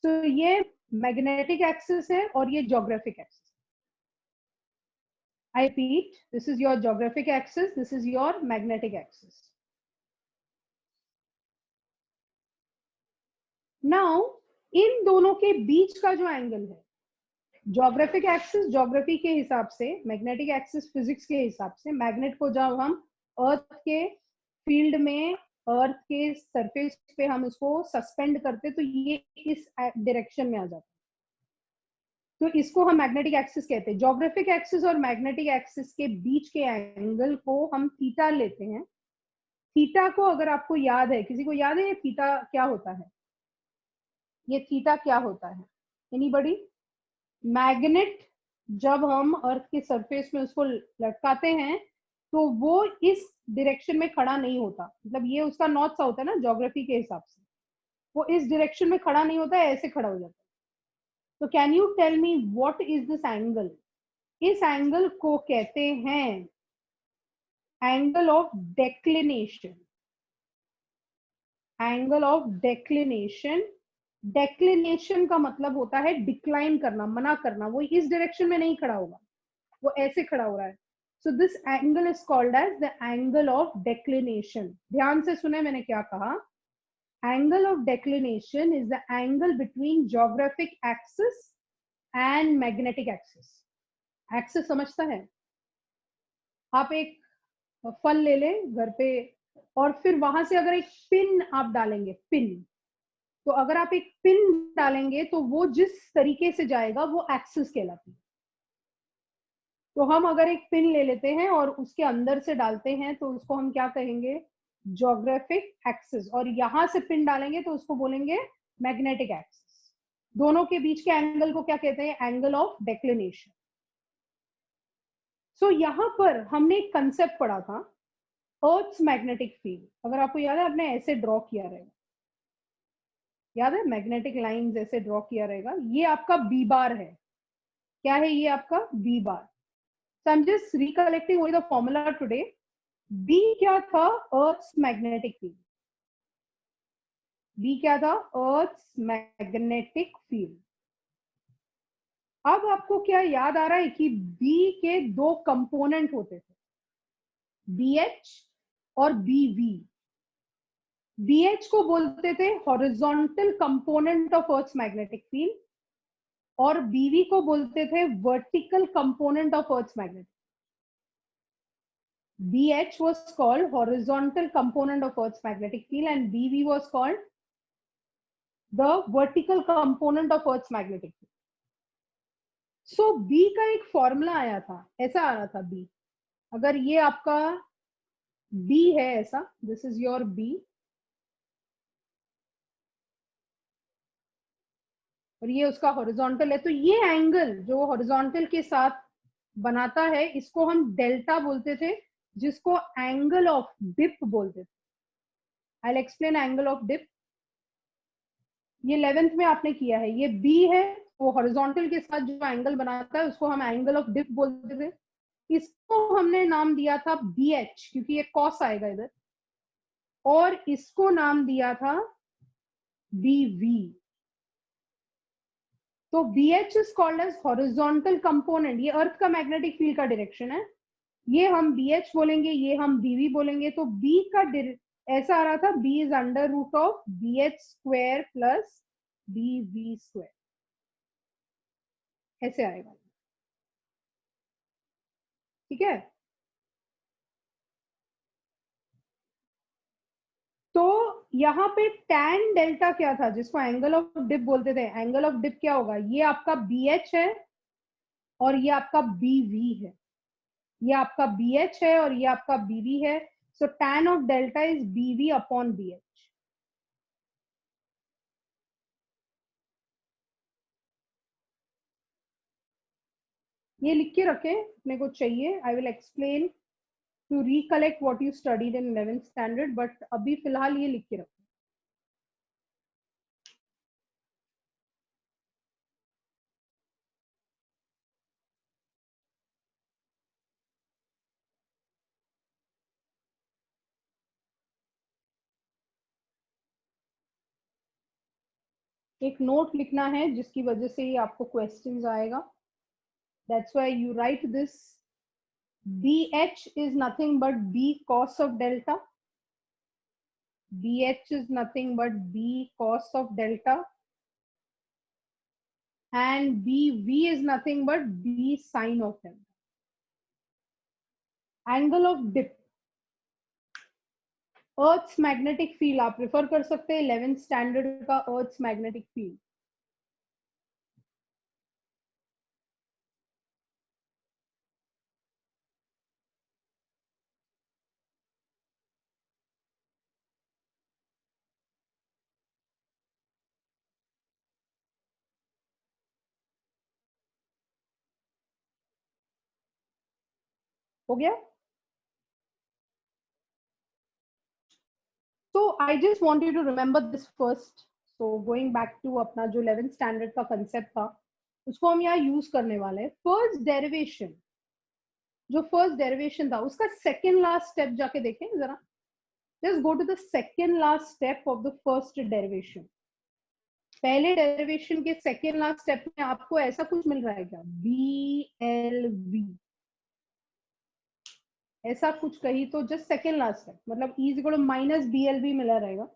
Speaker 1: सो ये मैग्नेटिक एक्सिस है और ये geographic axis. I repeat, this is your geographic axis, this is your magnetic axis. Now, इन दोनों के बीच का जो एंगल है, ज्योग्राफिक एक्सिस ज्योग्राफी के हिसाब से, मैग्नेटिक एक्सिस फिजिक्स के हिसाब से, मैग्नेट को जब हम अर्थ के फील्ड में, अर्थ के सरफेस पे हम इसको सस्पेंड करते तो ये इस डायरेक्शन में आ जाता है, तो इसको हम मैग्नेटिक एक्सिस कहते हैं। ज्योग्राफिक एक्सिस और मैग्नेटिक एक्सिस के बीच के एंगल को हम थीटा लेते हैं। थीटा को अगर आपको याद है, किसी को याद है ये थीटा क्या होता है, ये थीटा क्या होता है, एनीबॉडी? मैग्नेट जब हम अर्थ के सरफेस में उसको लटकाते हैं तो वो इस डायरेक्शन में खड़ा नहीं होता, मतलब ये उसका नॉर्थ साउथ है ना ज्योग्राफी के हिसाब से, वो इस डायरेक्शन में खड़ा नहीं होता है, ऐसे खड़ा हो जाता है। तो can you tell me what is this angle? इस एंगल को कहते हैं angle of declination, angle of declination. Declination का मतलब होता है डिक्लाइन करना, मना करना, वो इस डायरेक्शन में नहीं खड़ा होगा, वो ऐसे खड़ा हो रहा है। So this angle is called as the angle of declination. ध्यान से सुने मैंने क्या कहा. Angle of declination is the angle between geographic axis and magnetic axis. Axis समझता है? आप एक फल ले लें घर पे और फिर वहां से अगर एक पिन आप डालेंगे, पिन, तो अगर आप एक पिन डालेंगे तो वो जिस तरीके से जाएगा वो एक्सिस कहलाती है. तो हम अगर एक पिन ले लेते हैं और उसके अंदर से डालते हैं तो उसको हम क्या कहेंगे? Geographic axis. और यहां से पिन डालेंगे तो उसको बोलेंगे मैग्नेटिक एक्सिस. दोनों के बीच के एंगल को क्या कहते हैं? Angle of declination. सो यहां पर हमने एक कंसेप्ट पढ़ा था, अर्थ्स मैग्नेटिक फील्ड. अगर आपको याद है, आपने ऐसे ड्रॉ किया रहेगा, याद है? मैग्नेटिक लाइंस ऐसे ड्रॉ किया रहेगा. ये आपका बी बार है. क्या है ये आपका? B bar. So I'm just recollecting only the formula today. B क्या था? Earth's magnetic field. B क्या था? Earth's magnetic field. अब आपको क्या याद आ रहा है कि B के दो कंपोनेंट होते थे, BH और BV. BH को बोलते थे horizontal component of earth's magnetic field और BV को बोलते थे vertical component of earth's magnetic. BH was called horizontal component of Earth's magnetic field and BV was called the vertical component of Earth's magnetic field. So B का एक formula आया था, ऐसा आ रहा था B. अगर ये आपका B है ऐसा, this is your B, और ये उसका हॉरिजॉन्टल है, तो ये एंगल जो हॉरिजॉन्टल के साथ बनाता है इसको हम डेल्टा बोलते थे, जिसको एंगल ऑफ डिप बोलते थे. I will explain angle of dip. ये 11th में आपने किया है. ये B है, वो हॉरिजॉन्टल के साथ जो एंगल बनाता है उसको हम एंगल ऑफ डिप बोलते थे. इसको हमने नाम दिया था BH क्योंकि ये कॉस आएगा इधर, और इसको नाम दिया था BV. तो BH is called as horizontal component. ये अर्थ का मैग्नेटिक फील्ड का डायरेक्शन है. ये हम BH बोलेंगे, ये हम BV बोलेंगे. तो B का ऐसा आ रहा था, B is under root of BH square plus BV square, ऐसे आएगा. ठीक है. तो यहाँ पे tan डेल्टा क्या था, जिसको एंगल ऑफ डिप बोलते थे? एंगल ऑफ डिप क्या होगा? ये आपका BH है और ये आपका BV है. ये आपका BH है और ये आपका BV है. So tan of delta is BV upon BH. ये लिख के रखें, अपने को चाहिए. I will explain to recollect what you studied in 11th standard, but अभी फिलहाल ये लिख के रखें. एक नोट लिखना है जिसकी वजह से ही आपको क्वेश्चंस आएगा. That's why you right this. BH is nothing but B cos of delta. BH is nothing but B cos of delta. And BV is nothing but B sin of delta. Angle of dip. Earth's magnetic field आप refer कर सकते हैं 11th standard का Earth's magnetic field. हो गया? So I just want you to remember this first. So going back to अपना जो 11th standard का कंसेप्ट था उसको हम यहाँ यूज करने वाले हैं. फर्स्ट डेरिवेशन, जो फर्स्ट डेरिवेशन था उसका सेकेंड लास्ट स्टेप जाके देखें जरा. Just go to the second last step of the first derivation. पहले डेरिवेशन के सेकेंड लास्ट स्टेप में आपको ऐसा कुछ मिल रहा है क्या? BLV. ऐसा कुछ कही तो जस्ट सेकेंड लास्ट है, मतलब E equal to minus BLV मिला रहेगा।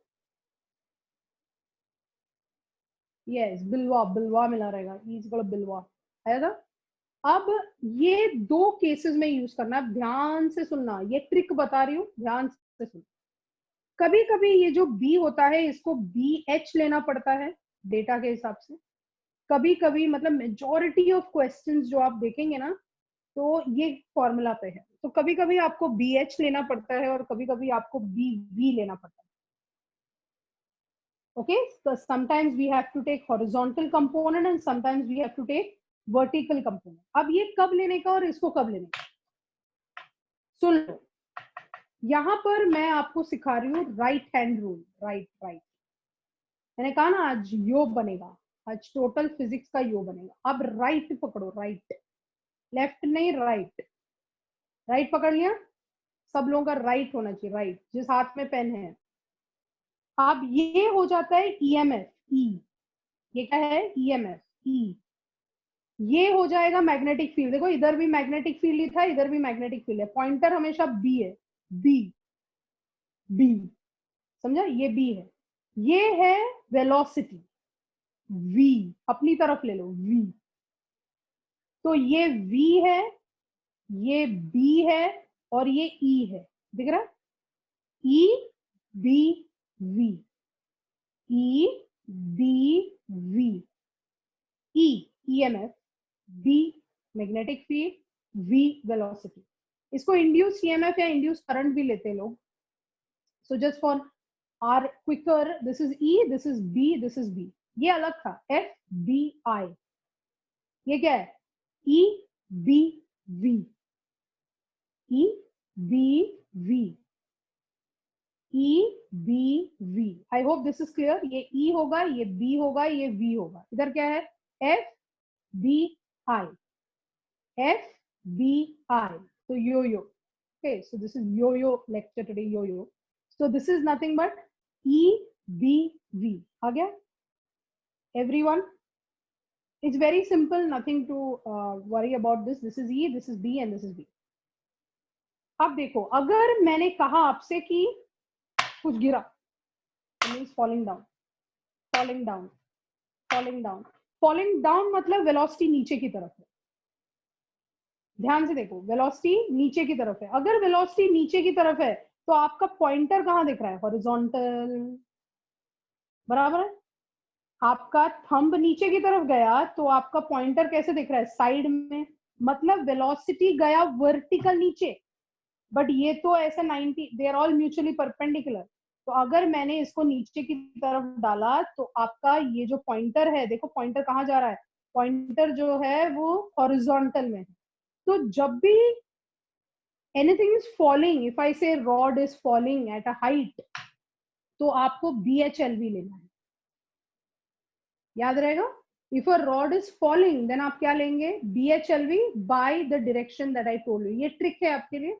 Speaker 1: यस, बिलवा बिलवा मिला रहेगा, E इक्वल टू बिलवा आया था। अब ये दो केसेस में यूज करना, ध्यान से सुनना, ये ट्रिक बता रही हूँ, ध्यान से सुनना। कभी कभी ये जो B होता है इसको BH लेना पड़ता है डेटा के हिसाब से। कभी कभी मतलब मेजॉरिटी ऑफ क्वेश्चंस जो आप देखेंगे ना, तो ये फॉर्मूला पे है। तो कभी कभी आपको BH लेना पड़ता है और कभी कभी आपको BV लेना पड़ता है। Okay, so sometimes we have to take horizontal component and sometimes we have to take vertical component. अब ये कब लेने का और इसको कब लेने का, सुन लो। यहाँ पर मैं आपको सिखा रही हूँ right hand rule. Right right, मैंने कहा ना आज यो बनेगा, आज टोटल फिजिक्स का यो बनेगा। अब राइट पकड़ो, राइट, लेफ्ट नहीं, राइट। राइट पकड़ लिया, सब लोगों का राइट होना चाहिए, राइट, जिस हाथ में पेन है। अब ये हो जाता है EMF, E, ये क्या है, EMF, E। ये हो जाएगा मैग्नेटिक फील्ड। देखो इधर भी मैग्नेटिक फील्ड ही था, इधर भी मैग्नेटिक फील्ड है। पॉइंटर हमेशा बी है, बी, बी, समझा, ये बी है। ये है वेलोसिटी, वी, अपनी तरफ ले लो, वी। तो ये वी है, ये बी है और ये ई है, दिख रहा है, E B V, E B V, E EMF, B magnetic field, V velocity. इसको इंड्यूस EMF या इंड्यूस करंट भी लेते हैं लोग। So just for our quicker, this is E, this is B, this is B। ये अलग था, FBI। ये क्या है, EBV, EBV, EBV। I hope this is clear. ये E होगा, ये B होगा, ये V होगा। इधर क्या है, FBI, FBI। So yo-yo. Okay, so this is yo-yo lecture today, yo-yo. So this is nothing but EBV. आ गया? Everyone? It's very simple, nothing to worry about this. This is E, this is B and this is B. अब देखो, अगर मैंने कहा आपसे कि कुछ गिरा, means falling down, falling down, falling down, falling down मतलब वेलोसिटी नीचे की तरफ है। ध्यान से देखो, वेलोसिटी नीचे की तरफ है। अगर वेलोसिटी नीचे की तरफ है तो आपका पॉइंटर कहाँ दिख रहा है, हॉरिजॉन्टल, बराबर है। आपका थंब नीचे की तरफ गया तो आपका पॉइंटर कैसे दिख रहा है, साइड में, मतलब वेलोसिटी गया वर्टिकल नीचे। बट ये तो ऐसा 90, they are all mutually perpendicular. तो अगर मैंने इसको नीचे की तरफ डाला तो आपका ये जो पॉइंटर है, देखो पॉइंटर कहाँ जा रहा है, पॉइंटर जो है वो हॉरिजॉन्टल में है। तो जब भी anything is falling, if I say rod is falling at a height, तो आपको BHLV लेना है, याद रहेगा। If a rod is falling, then आप क्या लेंगे, BHLV by the direction that I told you। ये ट्रिक है आपके लिए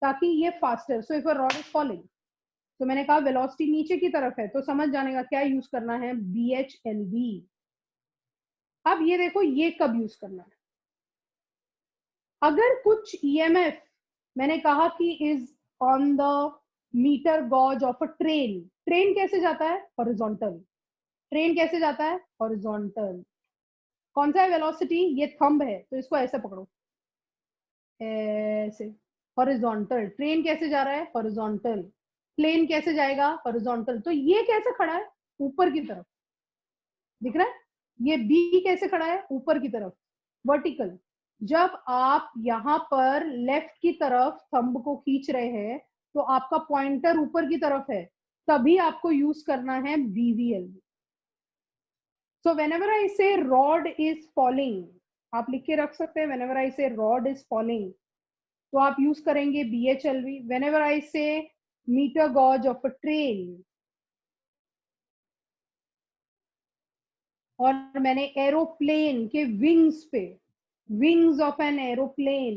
Speaker 1: ताकि ये faster. So if a rod is falling, तो मैंने कहा वेलोसिटी नीचे की तरफ है, तो समझ जाने का क्या यूज करना है, BHLV। अब ये देखो, ये कब यूज करना है, अगर कुछ EMF मैंने कहा कि is on the meter gauge of a train. Train कैसे जाता है, हॉरिजॉन्टल। ट्रेन कैसे जाता है, हॉरिजॉन्टल। कौन सा है वेलोसिटी, ये थंब है, तो इसको ऐसे पकड़ो, ऐसे, हॉरिजॉन्टल। ट्रेन कैसे जा रहा है, हॉरिजॉन्टल। प्लेन कैसे जाएगा, हॉरिजॉन्टल। तो ये कैसे खड़ा है, ऊपर की तरफ, दिख रहा है। ये बी कैसे खड़ा है, ऊपर की तरफ, वर्टिकल। जब आप यहाँ पर लेफ्ट की तरफ थंब को खींच रहे हैं तो आपका पॉइंटर ऊपर की तरफ है, तभी आपको यूज करना है BVL। So whenever I say rod is falling, आप लिख के रख सकते हैं, whenever I say rod is falling, तो आप यूज करेंगे BHLV। whenever I say meter gauge of a train, और मैंने एरोप्लेन के विंग्स पे, wings of an aeroplane,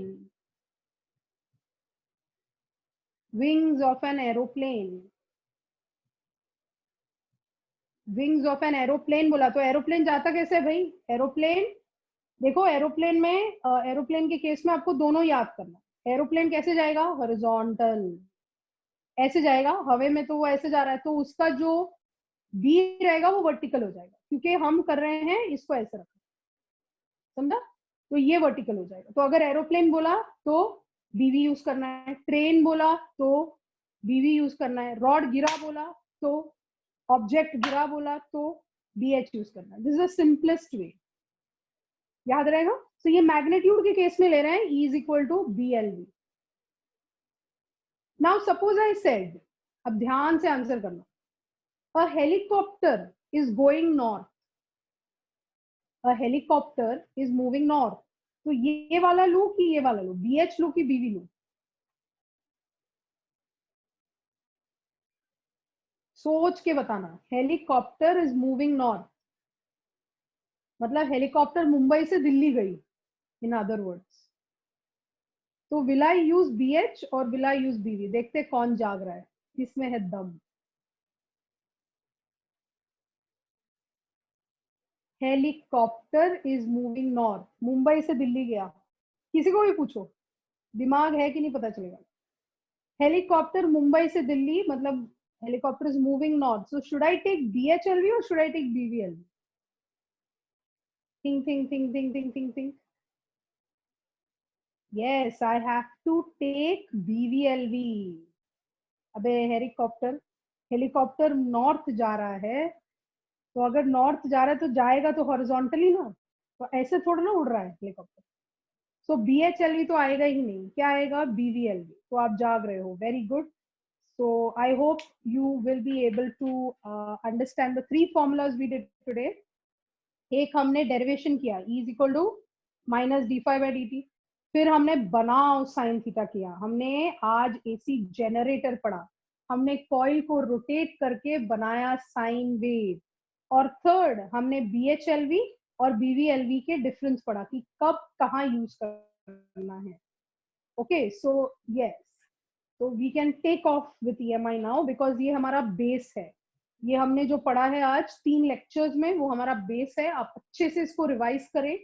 Speaker 1: wings of an aeroplane, wings of an aeroplane बोला, तो एरोप्लेन जाता कैसे है भाई, एरोप्लेन, देखो एरोप्लेन में, एरोप्लेन के केस में आपको दोनों याद करना, एरोप्लेन कैसे जाएगा? हॉरिजॉन्टल, ऐसे जाएगा हवा में, तो वो ऐसे जा रहा है, तो उसका जो बी रहेगा वो वर्टिकल हो जाएगा, क्योंकि हम कर रहे हैं इसको ऐसे रखना, समझा? तो ये वर्टिकल हो जाएगा। तो अगर एरोप्लेन बोला तो बीवी यूज करना है, ट्रेन बोला तो बीवी यूज करना है, रॉड गिरा बोला तो, ऑब्जेक्ट गिरा बोला तो बी एच यूज करना है। This is the simplest way, याद रहेगा। तो ये मैग्नीट्यूड के केस में ले रहे हैं, E is equal to B L V. Now suppose I said, अब ध्यान से आंसर करना, a helicopter is going north, a helicopter is moving north, तो ये वाला लू कि ये वाला लू, बी एच लू कि बीवी लू? सोच के बताना। हेलीकॉप्टर इज मूविंग नॉर्थ, मतलब हेलीकॉप्टर मुंबई से दिल्ली गई, इन अदर वर्ड्स। तो will I use B H और विल आई यूज बीवी? देखते कौन जाग रहा है, किसमें है दम। Helicopter is moving north, Mumbai से दिल्ली गया, किसी को भी पूछो, दिमाग है कि नहीं पता चलेगा। हेलीकॉप्टर मुंबई से दिल्ली, मतलब helicopter is moving north, so should I take BHLV और should I take BVLV? Think think think think think think think. Yes, I have to take BVLV. अबे हेलीकॉप्टर, हेलीकॉप्टर नॉर्थ जा रहा है, तो अगर नॉर्थ जा रहा है तो जाएगा तो हॉरिजॉन्टली ना, तो ऐसे थोड़ा ना उड़ रहा है हेलीकॉप्टर। सो BHLV तो आएगा ही नहीं, क्या आएगा? BVLV। तो आप जाग रहे हो, very good. So I hope you will be able to understand the three formulas we did today. एक हमने डेरिवेशन किया, E is equal to minus D five by D T, फिर हमने बनाओ साइन थीटा किया, हमने आज AC जनरेटर पढ़ा, हमने कॉइल को रोटेट करके बनाया साइन वेव, और थर्ड हमने BHLV और BVLV के डिफरेंस पढ़ा कि कब कहाँ यूज करना है। ओके, सो यस, तो we can take off with EMI now, because ये हमारा बेस है। ये हमने जो पढ़ा है आज 3 लेक्चर्स में, वो हमारा बेस है। आप अच्छे से इसको रिवाइज करें,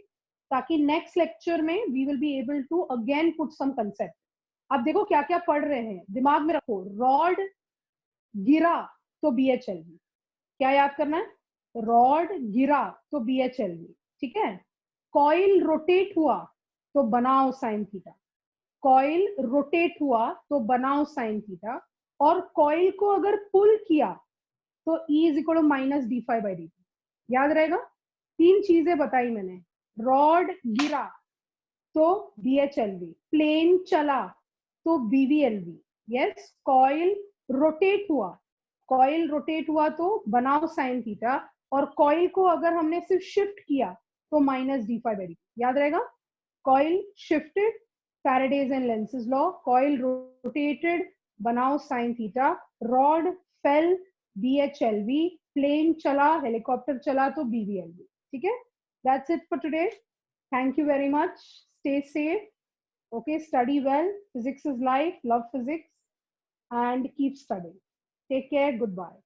Speaker 1: ताकि नेक्स्ट लेक्चर में we will be able to again put some concept. अब देखो क्या क्या पढ़ रहे हैं, दिमाग में रखो। रॉड गिरा तो BHLV, क्या याद करना है? रॉड गिरा तो BHLV, ठीक है। कॉइल रोटेट हुआ तो बनाओ साइन थीटा, कॉइल रोटेट हुआ तो बनाओ साइन थीटा, और कॉइल को अगर पुल किया तो E is equal to minus D five by D T. याद रहेगा, 3 चीजें बताई मैंने। रॉड गिरा तो BHLV, प्लेन चला तो BVLV, यस। कॉइल रोटेट हुआ, कॉइल रोटेट हुआ तो बनाओ साइन थीटा, और कॉइल को अगर हमने सिर्फ शिफ्ट किया तो minus D five by D T. याद रहेगा, coil shifted, Faraday's and Lenz's law, coil rotated, बनाओ sin theta, rod fell, BHLV, plane चला, helicopter चला तो BVLV, ठीक है। That's it for today. Thank you very much. Stay safe. Okay, study well. Physics is life. Love physics and keep studying. Take care. Goodbye.